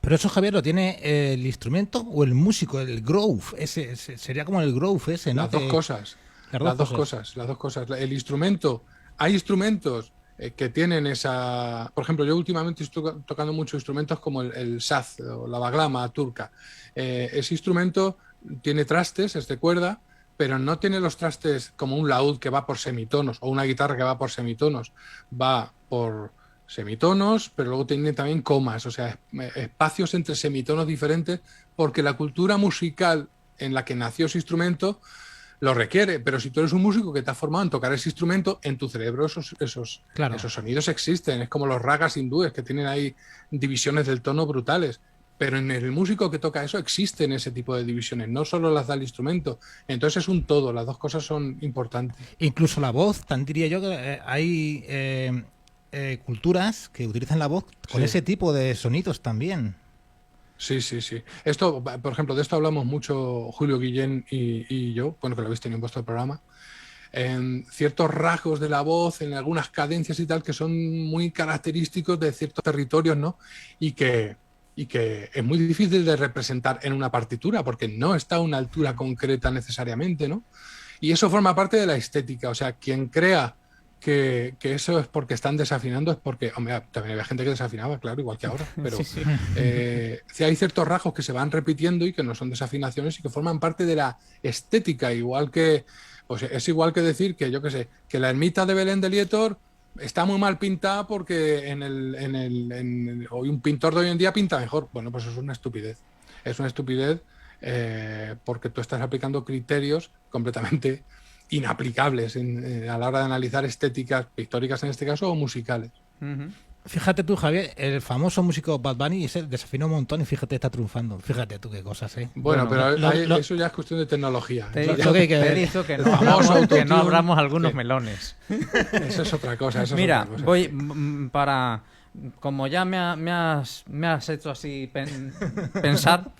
[SPEAKER 1] pero eso, Javier, lo tiene el instrumento o el músico, el groove. Ese sería como el groove ese, ¿no?
[SPEAKER 3] Las dos cosas. Las dos cosas. El instrumento, hay instrumentos que tienen esa... Por ejemplo, yo últimamente estoy tocando muchos instrumentos como el saz o la baglama turca. Ese instrumento tiene trastes, es de cuerda, pero no tiene los trastes como un laúd que va por semitonos o una guitarra que va por semitonos. Va por semitonos, pero luego tiene también comas, o sea, espacios entre semitonos diferentes, porque la cultura musical en la que nació ese instrumento lo requiere, pero si tú eres un músico que te has formado en tocar ese instrumento, en tu cerebro esos sonidos existen. Es como los ragas hindúes, que tienen ahí divisiones del tono brutales, pero en el músico que toca eso existen ese tipo de divisiones, no solo las da el instrumento. Entonces es un todo, las dos cosas son importantes.
[SPEAKER 1] Incluso la voz, tan diría yo que hay culturas que utilizan la voz con ese tipo de sonidos también.
[SPEAKER 3] Sí. Esto, por ejemplo, de esto hablamos mucho Julio Guillén y yo, bueno, que lo habéis tenido en vuestro programa, en ciertos rasgos de la voz, en algunas cadencias y tal, que son muy característicos de ciertos territorios, ¿no? Y que es muy difícil de representar en una partitura, porque no está a una altura concreta necesariamente, ¿no? Y eso forma parte de la estética, o sea, quien crea que eso es porque están desafinando, es porque, hombre, también había gente que desafinaba, claro, igual que ahora, pero sí. Si hay ciertos rasgos que se van repitiendo y que no son desafinaciones y que forman parte de la estética, igual que, pues es igual que decir que, yo qué sé, que la ermita de Belén de Lietor está muy mal pintada porque hoy un pintor de hoy en día pinta mejor. Bueno, pues eso es una estupidez. Es una estupidez porque tú estás aplicando criterios completamente inaplicables a la hora de analizar estéticas pictóricas en este caso o musicales.
[SPEAKER 1] Fíjate tú, Javier, el famoso músico Bad Bunny ese desafinó un montón y fíjate, está triunfando. Fíjate tú qué cosas, ¿eh?
[SPEAKER 3] Bueno, pero eso ya es cuestión de tecnología.
[SPEAKER 2] Te hizo que no abramos algunos melones.
[SPEAKER 3] Eso es otra cosa.
[SPEAKER 2] Mira, voy para... Como ya me has hecho así pensar...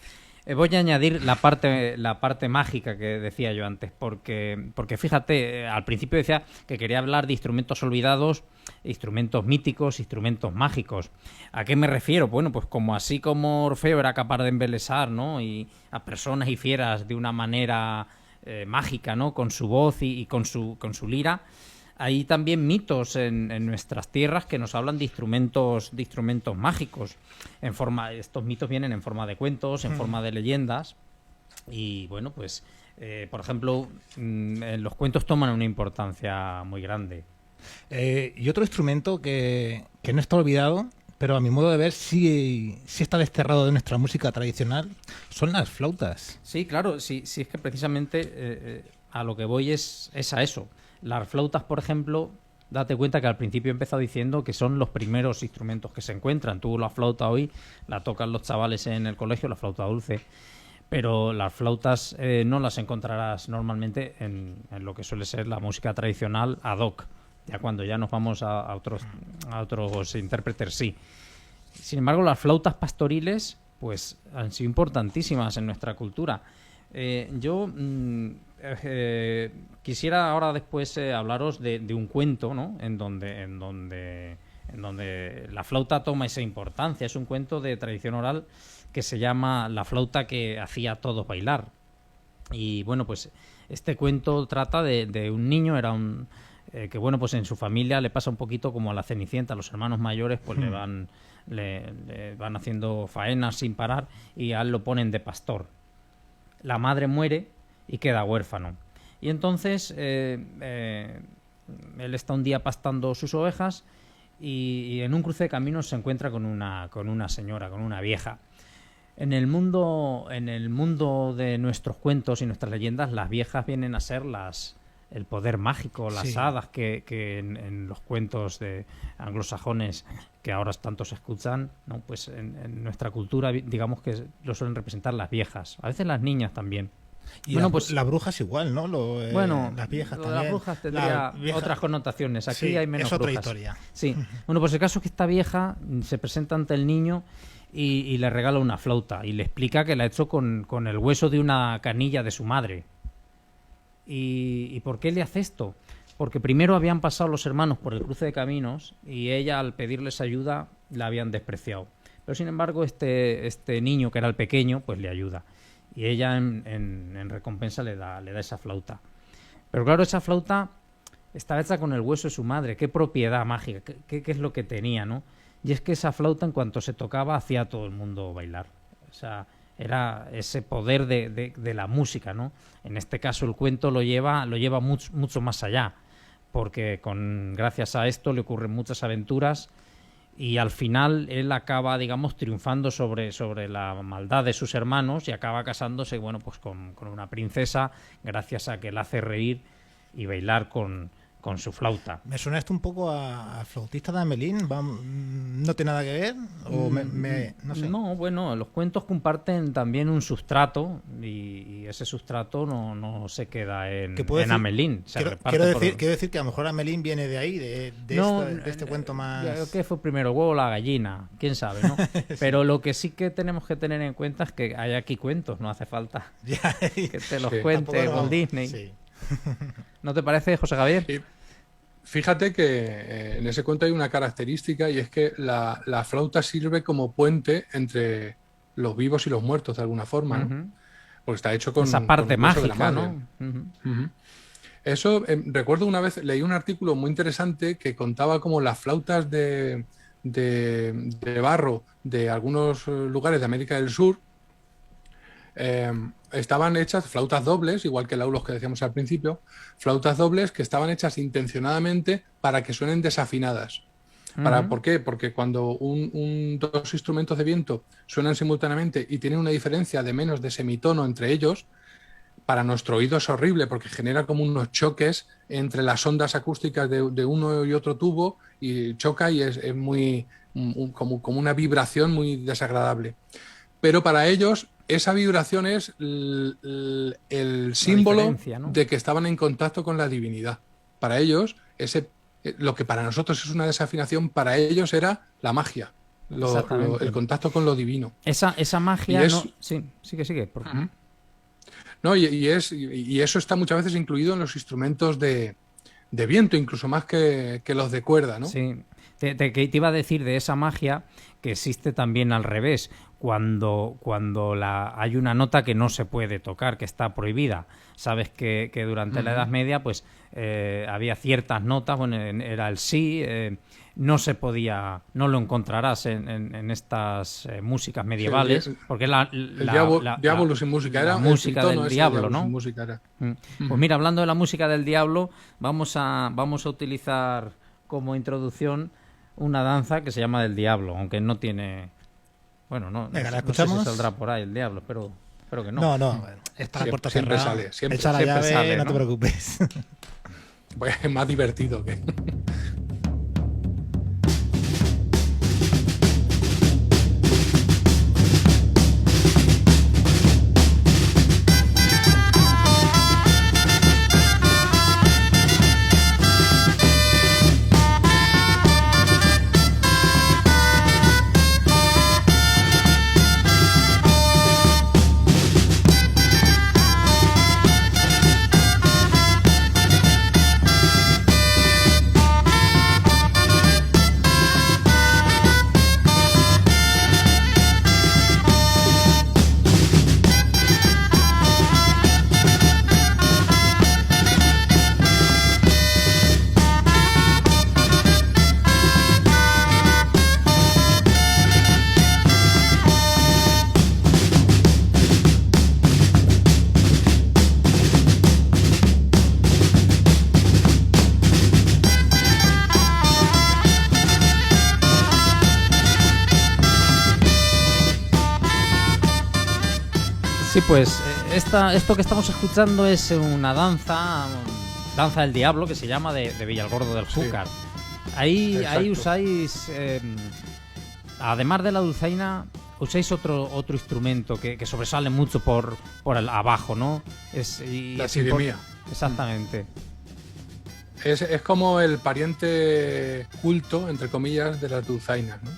[SPEAKER 2] Voy a añadir la parte mágica que decía yo antes, porque fíjate, al principio decía que quería hablar de instrumentos olvidados, instrumentos míticos, instrumentos mágicos. ¿A qué me refiero? Bueno, pues como así como Orfeo era capaz de embelesar, ¿no?, y a personas y fieras de una manera mágica, ¿no?, con su voz y con su lira. Hay también mitos en nuestras tierras que nos hablan de instrumentos mágicos. Estos mitos vienen en forma de cuentos, en forma de leyendas. Y bueno, pues, por ejemplo, los cuentos toman una importancia muy grande.
[SPEAKER 1] Y otro instrumento que no está olvidado, pero a mi modo de ver sí está desterrado de nuestra música tradicional, son las flautas.
[SPEAKER 2] Sí, claro, sí, es que precisamente a lo que voy es a eso. Las flautas, por ejemplo, date cuenta que al principio he empezado diciendo que son los primeros instrumentos que se encuentran. Tú la flauta hoy la tocan los chavales en el colegio, la flauta dulce, pero las flautas no las encontrarás normalmente en lo que suele ser la música tradicional ad hoc. Ya cuando ya nos vamos a otros intérpretes, sí. Sin embargo, las flautas pastoriles pues han sido importantísimas en nuestra cultura. Yo quisiera ahora después hablaros de un cuento, ¿no?, en donde la flauta toma esa importancia. Es un cuento de tradición oral que se llama La flauta que hacía a todos bailar. Y bueno, pues este cuento trata de un niño, que bueno, pues en su familia le pasa un poquito como a la Cenicienta. Los hermanos mayores pues le van haciendo faenas sin parar y a él lo ponen de pastor. La madre muere y queda huérfano. Y entonces él está un día pastando sus ovejas y en un cruce de caminos se encuentra con una señora, con una vieja. En el mundo de nuestros cuentos y nuestras leyendas, las viejas vienen a ser el poder mágico, las hadas que en los cuentos de anglosajones que ahora tanto se escuchan, ¿no? Pues en nuestra cultura, digamos que lo suelen representar las viejas, a veces las niñas también.
[SPEAKER 1] Y bueno, pues la bruja es igual, ¿no? Las viejas también.
[SPEAKER 2] Las brujas tendría otras connotaciones. Aquí hay menos
[SPEAKER 1] es otra
[SPEAKER 2] brujas.
[SPEAKER 1] Historia.
[SPEAKER 2] Sí. Bueno, pues el caso es que esta vieja se presenta ante el niño y le regala una flauta y le explica que la ha hecho con el hueso de una canilla de su madre. ¿Y por qué le hace esto? Porque primero habían pasado los hermanos por el cruce de caminos y ella, al pedirles ayuda, la habían despreciado. Pero sin embargo este niño, que era el pequeño, pues le ayuda. Y ella en recompensa le da esa flauta. Pero claro, esa flauta estaba hecha con el hueso de su madre. ¿Qué propiedad mágica? ¿Qué es lo que tenía, no? Y es que esa flauta, en cuanto se tocaba, hacía a todo el mundo bailar. O sea, era ese poder de la música, ¿no? En este caso el cuento lo lleva mucho más allá, porque gracias a esto le ocurren muchas aventuras y al final él acaba, digamos, triunfando sobre la maldad de sus hermanos y acaba casándose, bueno, pues con una princesa, gracias a que la hace reír y bailar con su flauta.
[SPEAKER 1] Me suena esto un poco a Flautista de Hamelín. ¿No tiene nada que ver? ¿O no sé?
[SPEAKER 2] No, bueno, los cuentos comparten también un sustrato y ese sustrato no se queda en Hamelín.
[SPEAKER 1] Quiero decir que a lo mejor Hamelín viene de ahí, de este cuento más...
[SPEAKER 2] ¿Qué fue primero, el huevo o la gallina? ¿Quién sabe, no? Sí. Pero lo que sí que tenemos que tener en cuenta es que hay aquí cuentos, no hace falta que te los cuente Walt Disney. Sí. ¿No te parece, José Javier?
[SPEAKER 3] Sí. Fíjate que en ese cuento hay una característica y es que la flauta sirve como puente entre los vivos y los muertos de alguna forma, ¿no? Porque está hecho con
[SPEAKER 2] esa parte
[SPEAKER 3] con
[SPEAKER 2] mágica, ¿no?
[SPEAKER 3] Eso, recuerdo una vez, leí un artículo muy interesante que contaba cómo las flautas de barro de algunos lugares de América del Sur estaban hechas, flautas dobles, igual que los que decíamos al principio, flautas dobles que estaban hechas intencionadamente para que suenen desafinadas. ¿Por qué? Porque cuando dos instrumentos de viento suenan simultáneamente y tienen una diferencia de menos de semitono entre ellos, para nuestro oído es horrible porque genera como unos choques entre las ondas acústicas de uno y otro tubo y choca y es muy como una vibración muy desagradable. Pero para ellos esa vibración es el símbolo, ¿no?, de que estaban en contacto con la divinidad. Para ellos, lo que para nosotros es una desafinación, para ellos era la magia.
[SPEAKER 2] Exactamente.
[SPEAKER 3] el contacto con lo divino.
[SPEAKER 2] Esa magia,
[SPEAKER 3] Y es-
[SPEAKER 2] no... Sí, sigue.
[SPEAKER 3] Ujú. No, y eso está muchas veces incluido en los instrumentos de viento, incluso más que los de cuerda, ¿no?
[SPEAKER 2] Sí, que te iba a decir de esa magia que existe también al revés, cuando hay una nota que no se puede tocar, que está prohibida. Sabes que durante la Edad Media pues había ciertas notas, bueno, era el sí, no se podía, no lo encontrarás en estas músicas medievales, porque es
[SPEAKER 3] diablo sin música,
[SPEAKER 2] la
[SPEAKER 3] era
[SPEAKER 2] música
[SPEAKER 3] el tono
[SPEAKER 2] del
[SPEAKER 3] ese,
[SPEAKER 2] diablo, ¿no?
[SPEAKER 3] sin música era.
[SPEAKER 2] Pues mira, hablando de la música del diablo, vamos a utilizar como introducción una danza que se llama del diablo, aunque no tiene... Bueno,
[SPEAKER 1] Venga, ¿la
[SPEAKER 2] no sé si
[SPEAKER 1] escuchamos?
[SPEAKER 2] saldrá por ahí el diablo, espero que no.
[SPEAKER 1] No, está la puerta
[SPEAKER 3] Siempre
[SPEAKER 1] cerrada.
[SPEAKER 3] sale, siempre
[SPEAKER 1] Echa la
[SPEAKER 2] siempre
[SPEAKER 1] llave,
[SPEAKER 2] sale,
[SPEAKER 1] no te
[SPEAKER 2] ¿no?
[SPEAKER 1] preocupes.
[SPEAKER 3] Pues es más divertido que...
[SPEAKER 2] Sí, pues esto que estamos escuchando es una danza del diablo que se llama de Villalgordo del Júcar. Ahí
[SPEAKER 3] Exacto.
[SPEAKER 2] usáis, además de la dulzaina, usáis otro instrumento que sobresale mucho por el abajo, ¿no?
[SPEAKER 3] La chirimía.
[SPEAKER 2] Exactamente.
[SPEAKER 3] Es como el pariente culto, entre comillas, de las dulzainas, ¿no?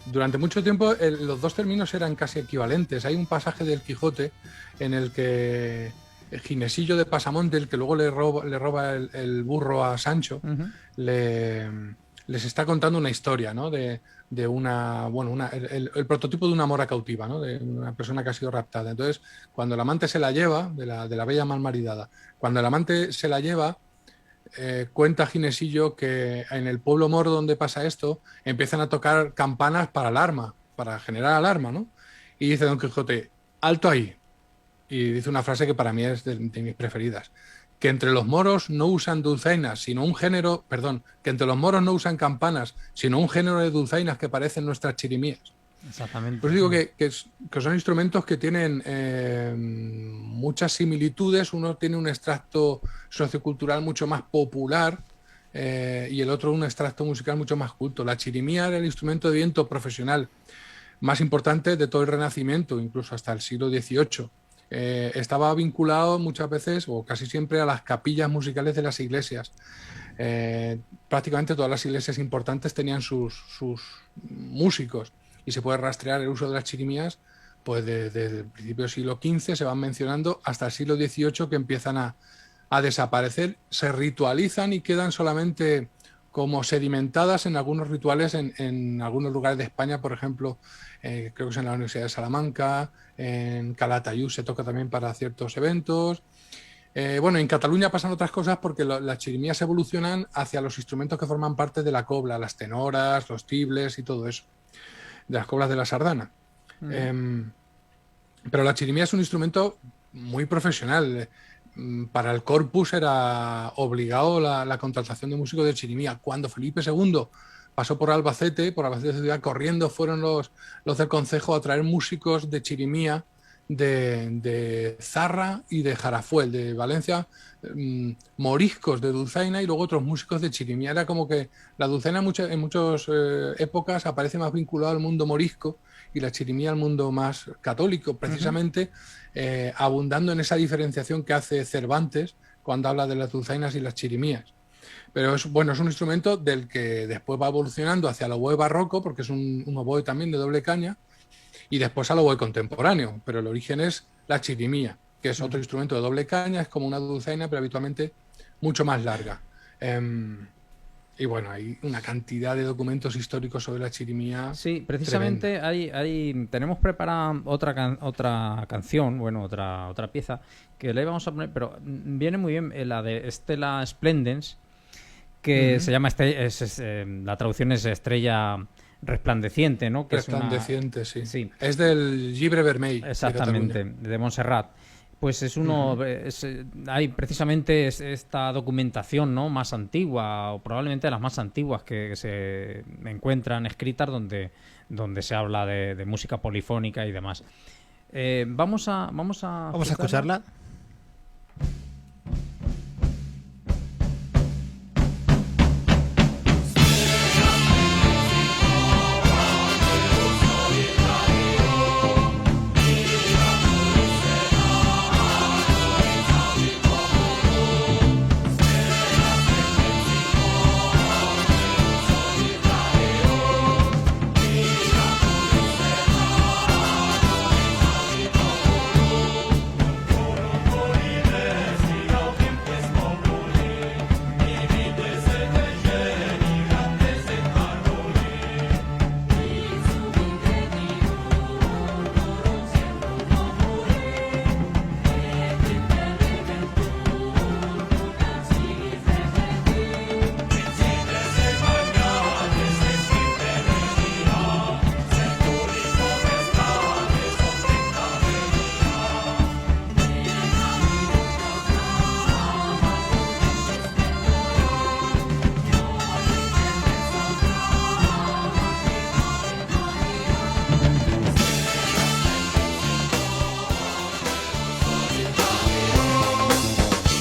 [SPEAKER 3] Durante mucho tiempo los dos términos eran casi equivalentes. Hay un pasaje del Quijote en el que el Ginesillo de Pasamonte, el que luego le roba el burro a Sancho,
[SPEAKER 2] Uh-huh.
[SPEAKER 3] les está contando una historia, ¿no? De una, bueno, el prototipo de una mora cautiva, ¿no? De una persona que ha sido raptada. Entonces, cuando el amante se la lleva, de la bella malmaridada, cuando el amante se la lleva, cuenta Ginesillo que en el pueblo moro donde pasa esto empiezan a tocar campanas para alarma, para generar alarma, ¿no? Y dice Don Quijote, alto ahí. Y dice una frase que para mí es de mis preferidas, que entre los moros no usan dulzainas, sino un género, perdón, que entre los moros no usan campanas, sino un género de dulzainas que parecen nuestras chirimías.
[SPEAKER 2] Exactamente.
[SPEAKER 3] Pues digo que son instrumentos que tienen muchas similitudes. Uno tiene un extracto sociocultural mucho más popular y el otro un extracto musical mucho más culto. La chirimía era el instrumento de viento profesional más importante de todo el Renacimiento, incluso hasta el siglo XVIII. Estaba vinculado muchas veces o casi siempre a las capillas musicales de las iglesias. Prácticamente todas las iglesias importantes tenían sus músicos. Y se puede rastrear el uso de las chirimías pues desde el principio del siglo XV, se van mencionando, hasta el siglo XVIII, que empiezan a desaparecer, se ritualizan y quedan solamente como sedimentadas en algunos rituales en algunos lugares de España, por ejemplo, creo que es en la Universidad de Salamanca, en Calatayud se toca también para ciertos eventos. Bueno, en Cataluña pasan otras cosas porque las chirimías evolucionan hacia los instrumentos que forman parte de la cobla, las tenoras, los tibles y todo eso, de las coblas de la sardana. Pero la chirimía es un instrumento muy profesional. Para el corpus era obligado la contratación de músicos de chirimía. Cuando Felipe II pasó por Albacete ciudad, corriendo fueron los del concejo a traer músicos de chirimía de Zarra y de Jarafuel, de Valencia, moriscos de dulzaina y luego otros músicos de chirimía. Era como que la dulzaina en muchas épocas aparece más vinculada al mundo morisco y la chirimía al mundo más católico, precisamente abundando en esa diferenciación que hace Cervantes cuando habla de las dulzainas y las chirimías. Pero es, bueno, es un instrumento del que después va evolucionando hacia el oboe barroco, porque es un oboe también de doble caña, y después al oboe contemporáneo. Pero el origen es la chirimía, que es otro instrumento de doble caña, es como una dulzaina, pero habitualmente mucho más larga. Y bueno, hay una cantidad de documentos históricos sobre la chirimía.
[SPEAKER 2] Sí, precisamente tenemos preparada otra canción, bueno, otra pieza que le íbamos a poner, pero viene muy bien la de Stella Splendens, que se llama, la traducción es Estrella Resplandeciente, ¿no? Que
[SPEAKER 3] Resplandeciente,
[SPEAKER 2] es
[SPEAKER 3] sí. Es del Llibre Vermell.
[SPEAKER 2] Exactamente, de Montserrat. Pues es hay precisamente esta documentación, ¿no?, más antigua, o probablemente de las más antiguas que se encuentran escritas, donde se habla de música polifónica y demás. Vamos a
[SPEAKER 1] escucharla.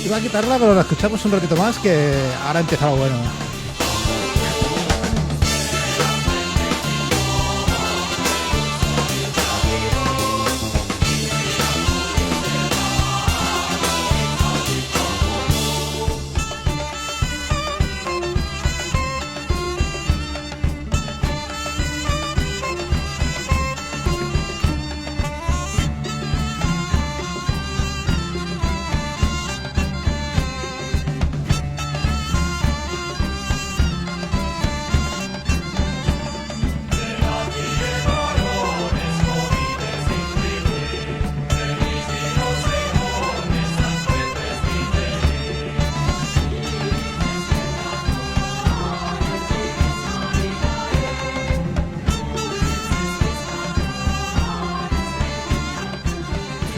[SPEAKER 1] Iba a quitarla, pero la escuchamos un ratito más, que ahora ha empezado bueno.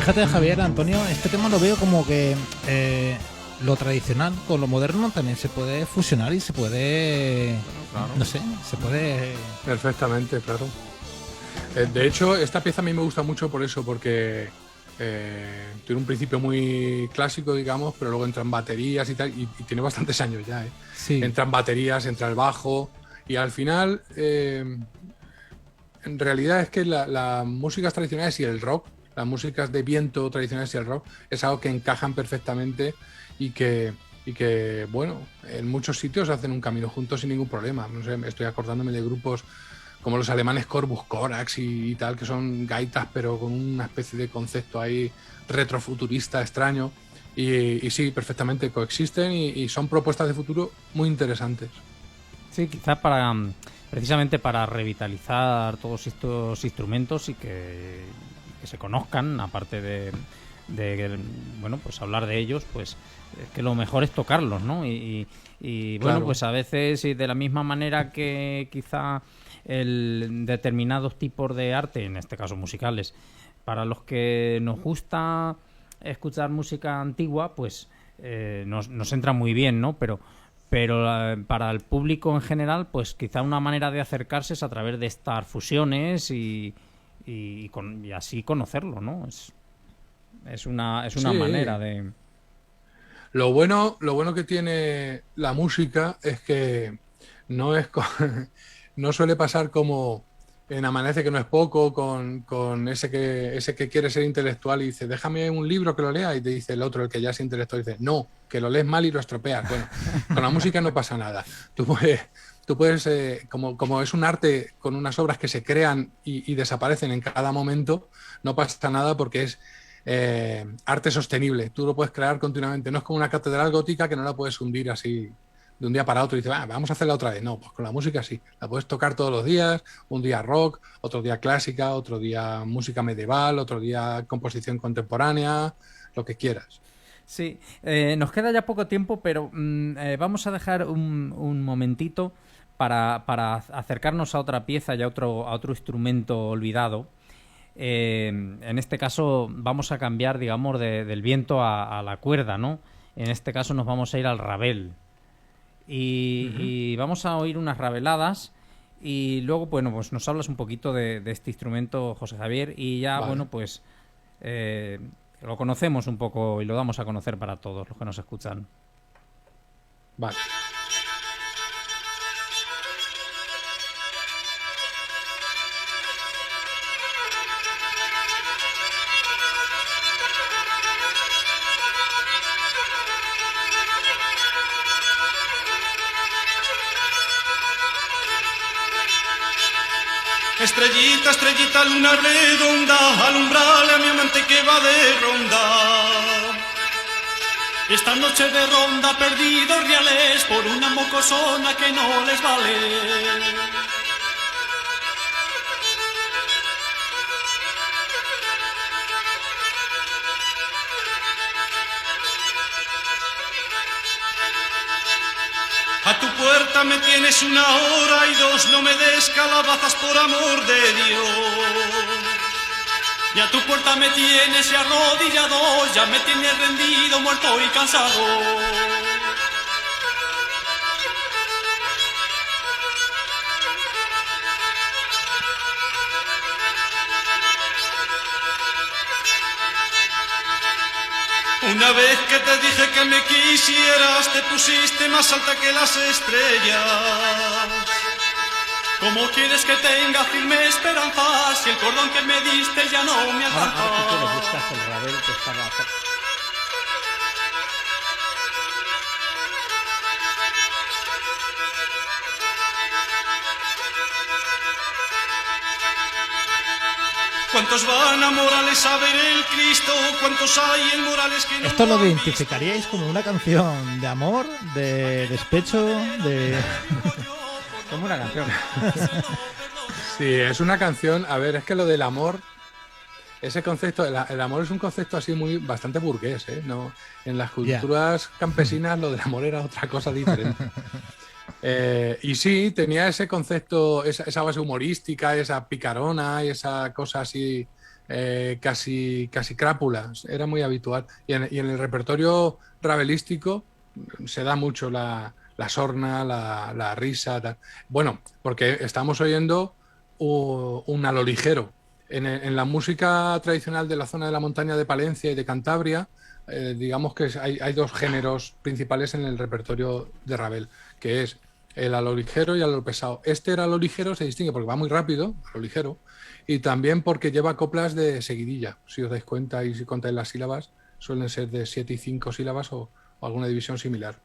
[SPEAKER 1] Fíjate, Javier, Antonio, este tema lo veo como que lo tradicional con lo moderno también se puede fusionar y se puede, claro. No sé, se puede...
[SPEAKER 3] Perfectamente, claro. De hecho, esta pieza a mí me gusta mucho por eso, porque tiene un principio muy clásico, digamos, pero luego entran baterías y tal, y tiene bastantes años ya, ¿eh? Sí. Entran baterías, entra el bajo, y al final, en realidad es que las músicas tradicionales y el rock, las músicas de viento tradicionales y el rock, es algo que encajan perfectamente y que bueno, en muchos sitios hacen un camino juntos sin ningún problema. No sé, estoy acordándome de grupos como los alemanes Corvus Corax y tal, que son gaitas pero con una especie de concepto ahí retrofuturista extraño, y sí, perfectamente coexisten y son propuestas de futuro muy interesantes.
[SPEAKER 2] Sí, quizás precisamente para revitalizar todos estos instrumentos y que se conozcan, aparte de bueno, pues hablar de ellos, pues que lo mejor es tocarlos, ¿no? Y bueno, claro, pues a veces, y de la misma manera que quizá determinados tipos de arte, en este caso musicales, para los que nos gusta escuchar música antigua, pues nos entra muy bien, ¿no? Pero para el público en general, pues quizá una manera de acercarse es a través de estas fusiones y así conocerlo, ¿no? Es una sí, manera de...
[SPEAKER 3] Lo bueno que tiene la música es que no suele pasar como en Amanece que no es poco, con ese que quiere ser intelectual y dice, déjame un libro que lo lea, y te dice el otro, el que ya es intelectual, dice, no, que lo lees mal y lo estropeas. Bueno, con la música no pasa nada. Tú puedes como es un arte con unas obras que se crean y desaparecen en cada momento, no pasa nada porque es arte sostenible. Tú lo puedes crear continuamente. No es como una catedral gótica que no la puedes hundir así de un día para otro y dices, vamos a hacerla otra vez. No, pues con la música sí. La puedes tocar todos los días, un día rock, otro día clásica, otro día música medieval, otro día composición contemporánea, lo que quieras.
[SPEAKER 2] Sí, nos queda ya poco tiempo, pero vamos a dejar un momentito para acercarnos a otra pieza y a otro instrumento olvidado. En este caso vamos a cambiar, digamos, del viento a la cuerda, ¿no? En este caso nos vamos a ir al rabel. Y vamos a oír unas rabeladas y luego, bueno, pues nos hablas un poquito de este instrumento, José Javier, y ya,
[SPEAKER 3] Vale.
[SPEAKER 2] bueno, pues lo conocemos un poco y lo damos a conocer para todos los que nos escuchan.
[SPEAKER 3] Vale.
[SPEAKER 4] Estrellita, estrellita, luna redonda, alumbrale a mi amante que va de ronda. Esta noche de ronda perdidos reales por una mocosona que no les vale. A tu puerta me tienes 1 hora y 2, no me des calabazas por amor de Dios. Y a tu puerta me tienes y arrodillado, ya me tienes rendido, muerto y cansado. Una vez que te dije que me quisieras, te pusiste más alta que las estrellas. ¿Cómo quieres que tenga firme esperanza si el cordón que me diste ya no me alcanza?
[SPEAKER 2] Ahora si quieres buscas el rabel que estaba...
[SPEAKER 4] ¿Cuántos van a Morales a ver el Cristo? ¿Cuántos hay en Morales que no
[SPEAKER 1] ¿Esto lo
[SPEAKER 4] han visto?
[SPEAKER 1] identificaríais como una canción de amor, de despecho, de...?
[SPEAKER 2] Como una canción.
[SPEAKER 3] Sí, es una canción. A ver, es que lo del amor, ese concepto, el amor es un concepto así bastante burgués, ¿eh? No, en las culturas campesinas lo del amor era otra cosa diferente. Y sí, tenía ese concepto, esa base humorística, esa picarona y esa cosa así casi crápula. Era muy habitual. Y en el repertorio rabelístico se da mucho la sorna, la risa. Tal. Bueno, porque estamos oyendo un a lo ligero. En la música tradicional de la zona de la montaña de Palencia y de Cantabria, digamos que hay 2 géneros principales en el repertorio de Ravel, que es el a lo ligero y a lo pesado. Este a lo ligero se distingue porque va muy rápido, a lo ligero, y también porque lleva coplas de seguidilla. Si os dais cuenta y si contáis las sílabas, suelen ser de 7 y 5 sílabas o alguna división similar.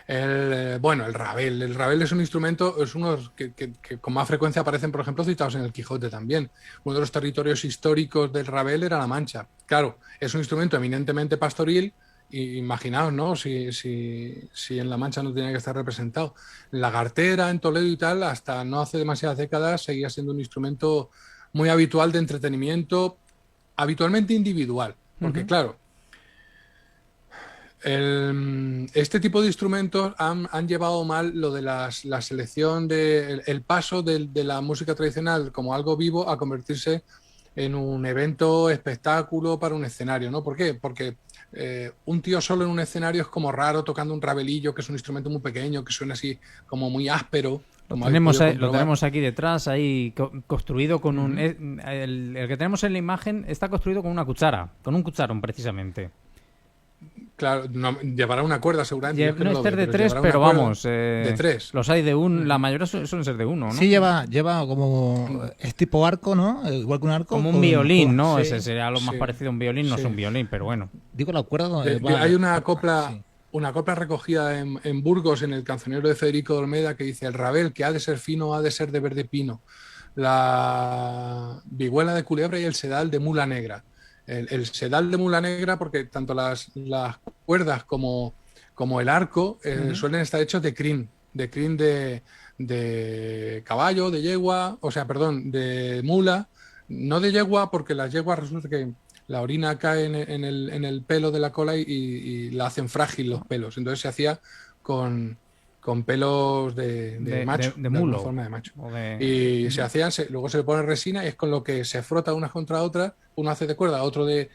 [SPEAKER 3] El Ravel es un instrumento, es uno que con más frecuencia aparecen, por ejemplo, citados en el Quijote también. Uno de los territorios históricos del Ravel era La Mancha. Claro, es un instrumento eminentemente pastoril. Y imaginaos, ¿no? Si en La Mancha no tenía que estar representado. La gartera en Toledo y tal, hasta no hace demasiadas décadas, seguía siendo un instrumento muy habitual de entretenimiento, habitualmente individual. Porque, claro, este tipo de instrumentos han llevado mal lo de la selección, el paso de la música tradicional como algo vivo a convertirse en un evento, espectáculo para un escenario, ¿no? ¿Por qué? Porque un tío solo en un escenario es como raro tocando un rabelillo, que es un instrumento muy pequeño, que suena así como muy áspero.
[SPEAKER 2] Lo tenemos aquí detrás, ahí construido con un... El que tenemos en la imagen está construido con una cuchara, con un cucharón precisamente.
[SPEAKER 3] Claro, no, llevará una cuerda seguramente.
[SPEAKER 2] No es de 3, pero vamos.
[SPEAKER 3] De 3.
[SPEAKER 2] Los hay de un. La mayoría suelen ser de 1, ¿no?
[SPEAKER 1] Sí, lleva como. Es tipo arco, ¿no? Igual que un arco.
[SPEAKER 2] Como un violín, ¿no?
[SPEAKER 1] Sí,
[SPEAKER 2] Ese sería lo más parecido a un violín. No es un violín, pero bueno.
[SPEAKER 1] Digo la cuerda.
[SPEAKER 3] Hay una copla. Sí. Una copla recogida en Burgos, en el cancionero de Federico de Olmeda, que dice: el rabel, que ha de ser fino, ha de ser de verde pino. La vihuela de culebra y el sedal de mula negra. El sedal de mula negra, porque tanto las cuerdas como el arco suelen estar hechos de crin de caballo, de yegua, o sea, perdón, de mula, no de yegua, porque las yeguas resulta que la orina cae en el pelo de la cola y la hacen frágil los pelos. Entonces se hacía con pelos de macho,
[SPEAKER 2] de mulo,
[SPEAKER 3] de forma de macho. Y se hacían, luego se le pone resina y es con lo que se frota unas contra otras. Uno hace de cuerda, otro de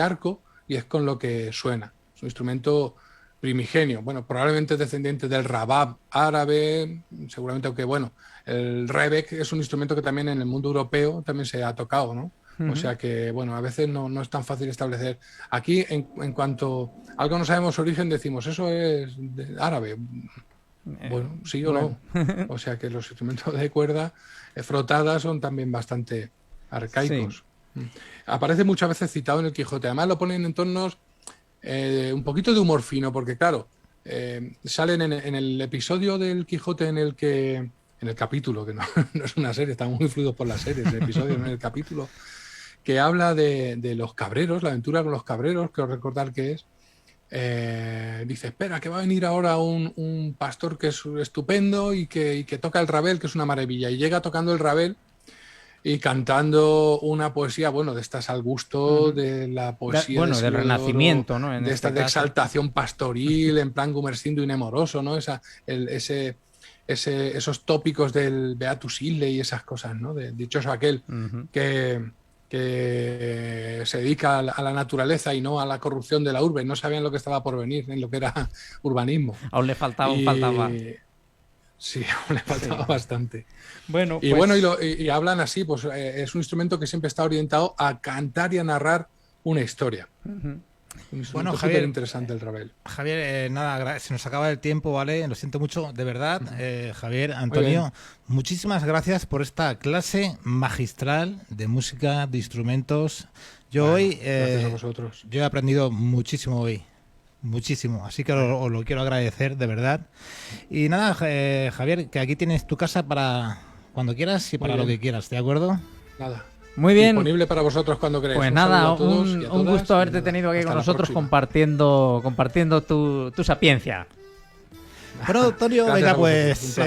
[SPEAKER 3] arco, y es con lo que suena. Es un instrumento primigenio. Bueno, probablemente descendiente del rabab árabe, seguramente, aunque bueno, el rebek es un instrumento que también en el mundo europeo también se ha tocado, ¿no? O sea que, bueno, a veces no es tan fácil establecer. Aquí, en cuanto algo no sabemos su origen, decimos, eso es árabe. Bueno, sí o no. O sea que los instrumentos de cuerda frotada son también bastante arcaicos. Sí. Aparece muchas veces citado en el Quijote. Además lo ponen en entornos un poquito de humor fino, porque claro, salen en el episodio del Quijote en el capítulo, que no es una serie, estamos muy fluidos por las series, el episodio en el capítulo, que habla de los cabreros, la aventura con los cabreros, que os recordar que es. Dice, espera, que va a venir ahora un pastor que es estupendo y que toca el rabel, que es una maravilla, y llega tocando el rabel y cantando una poesía, bueno, de estas al gusto de la poesía
[SPEAKER 2] del Renacimiento, ¿no?
[SPEAKER 3] De esta de exaltación pastoril, en plan gumersindo y nemoroso, ¿no? Esos tópicos del Beatus Ille y esas cosas, ¿no? De dichoso aquel que se dedica a la naturaleza y no a la corrupción de la urbe. No sabían lo que estaba por venir, en lo que era urbanismo.
[SPEAKER 2] Aún le faltaba.
[SPEAKER 3] Sí, aún le faltaba bastante.
[SPEAKER 2] Bueno,
[SPEAKER 3] y y hablan así, pues es un instrumento que siempre está orientado a cantar y a narrar una historia. Bueno, Javier, interesante el rabel.
[SPEAKER 1] Javier, nada, se nos acaba el tiempo, ¿vale? Lo siento mucho, de verdad. Javier, Antonio, muchísimas gracias por esta clase magistral de música, de instrumentos.
[SPEAKER 3] Gracias a vosotros.
[SPEAKER 1] Yo he aprendido muchísimo hoy. Muchísimo, así que os lo quiero agradecer, de verdad. Y nada, Javier, que aquí tienes tu casa para cuando quieras y para lo que quieras, ¿de acuerdo?
[SPEAKER 3] Nada.
[SPEAKER 2] Muy bien.
[SPEAKER 3] Disponible para vosotros cuando queráis.
[SPEAKER 2] Pues nada, un gusto haberte tenido aquí con nosotros compartiendo tu sapiencia.
[SPEAKER 1] Bueno, Antonio, venga, pues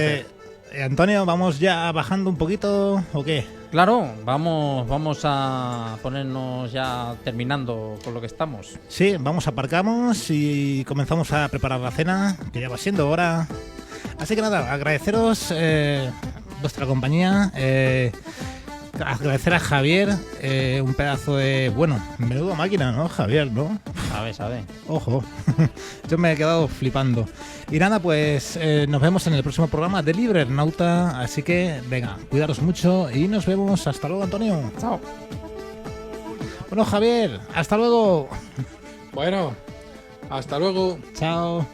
[SPEAKER 1] Antonio, ¿vamos ya bajando un poquito o qué?
[SPEAKER 2] Claro, vamos a ponernos ya terminando con lo que estamos.
[SPEAKER 1] Sí, aparcamos y comenzamos a preparar la cena, que ya va siendo hora. Así que nada, agradeceros vuestra compañía, agradecer a Javier, un pedazo de... Bueno, menudo máquina, ¿no, Javier, no?
[SPEAKER 2] Sabe.
[SPEAKER 1] Ojo, yo me he quedado flipando. Y nada, pues nos vemos en el próximo programa de Libernauta, así que venga, cuidaros mucho y nos vemos. Hasta luego, Antonio.
[SPEAKER 2] Chao.
[SPEAKER 1] Bueno, Javier, hasta luego.
[SPEAKER 3] Bueno, hasta luego.
[SPEAKER 1] Chao.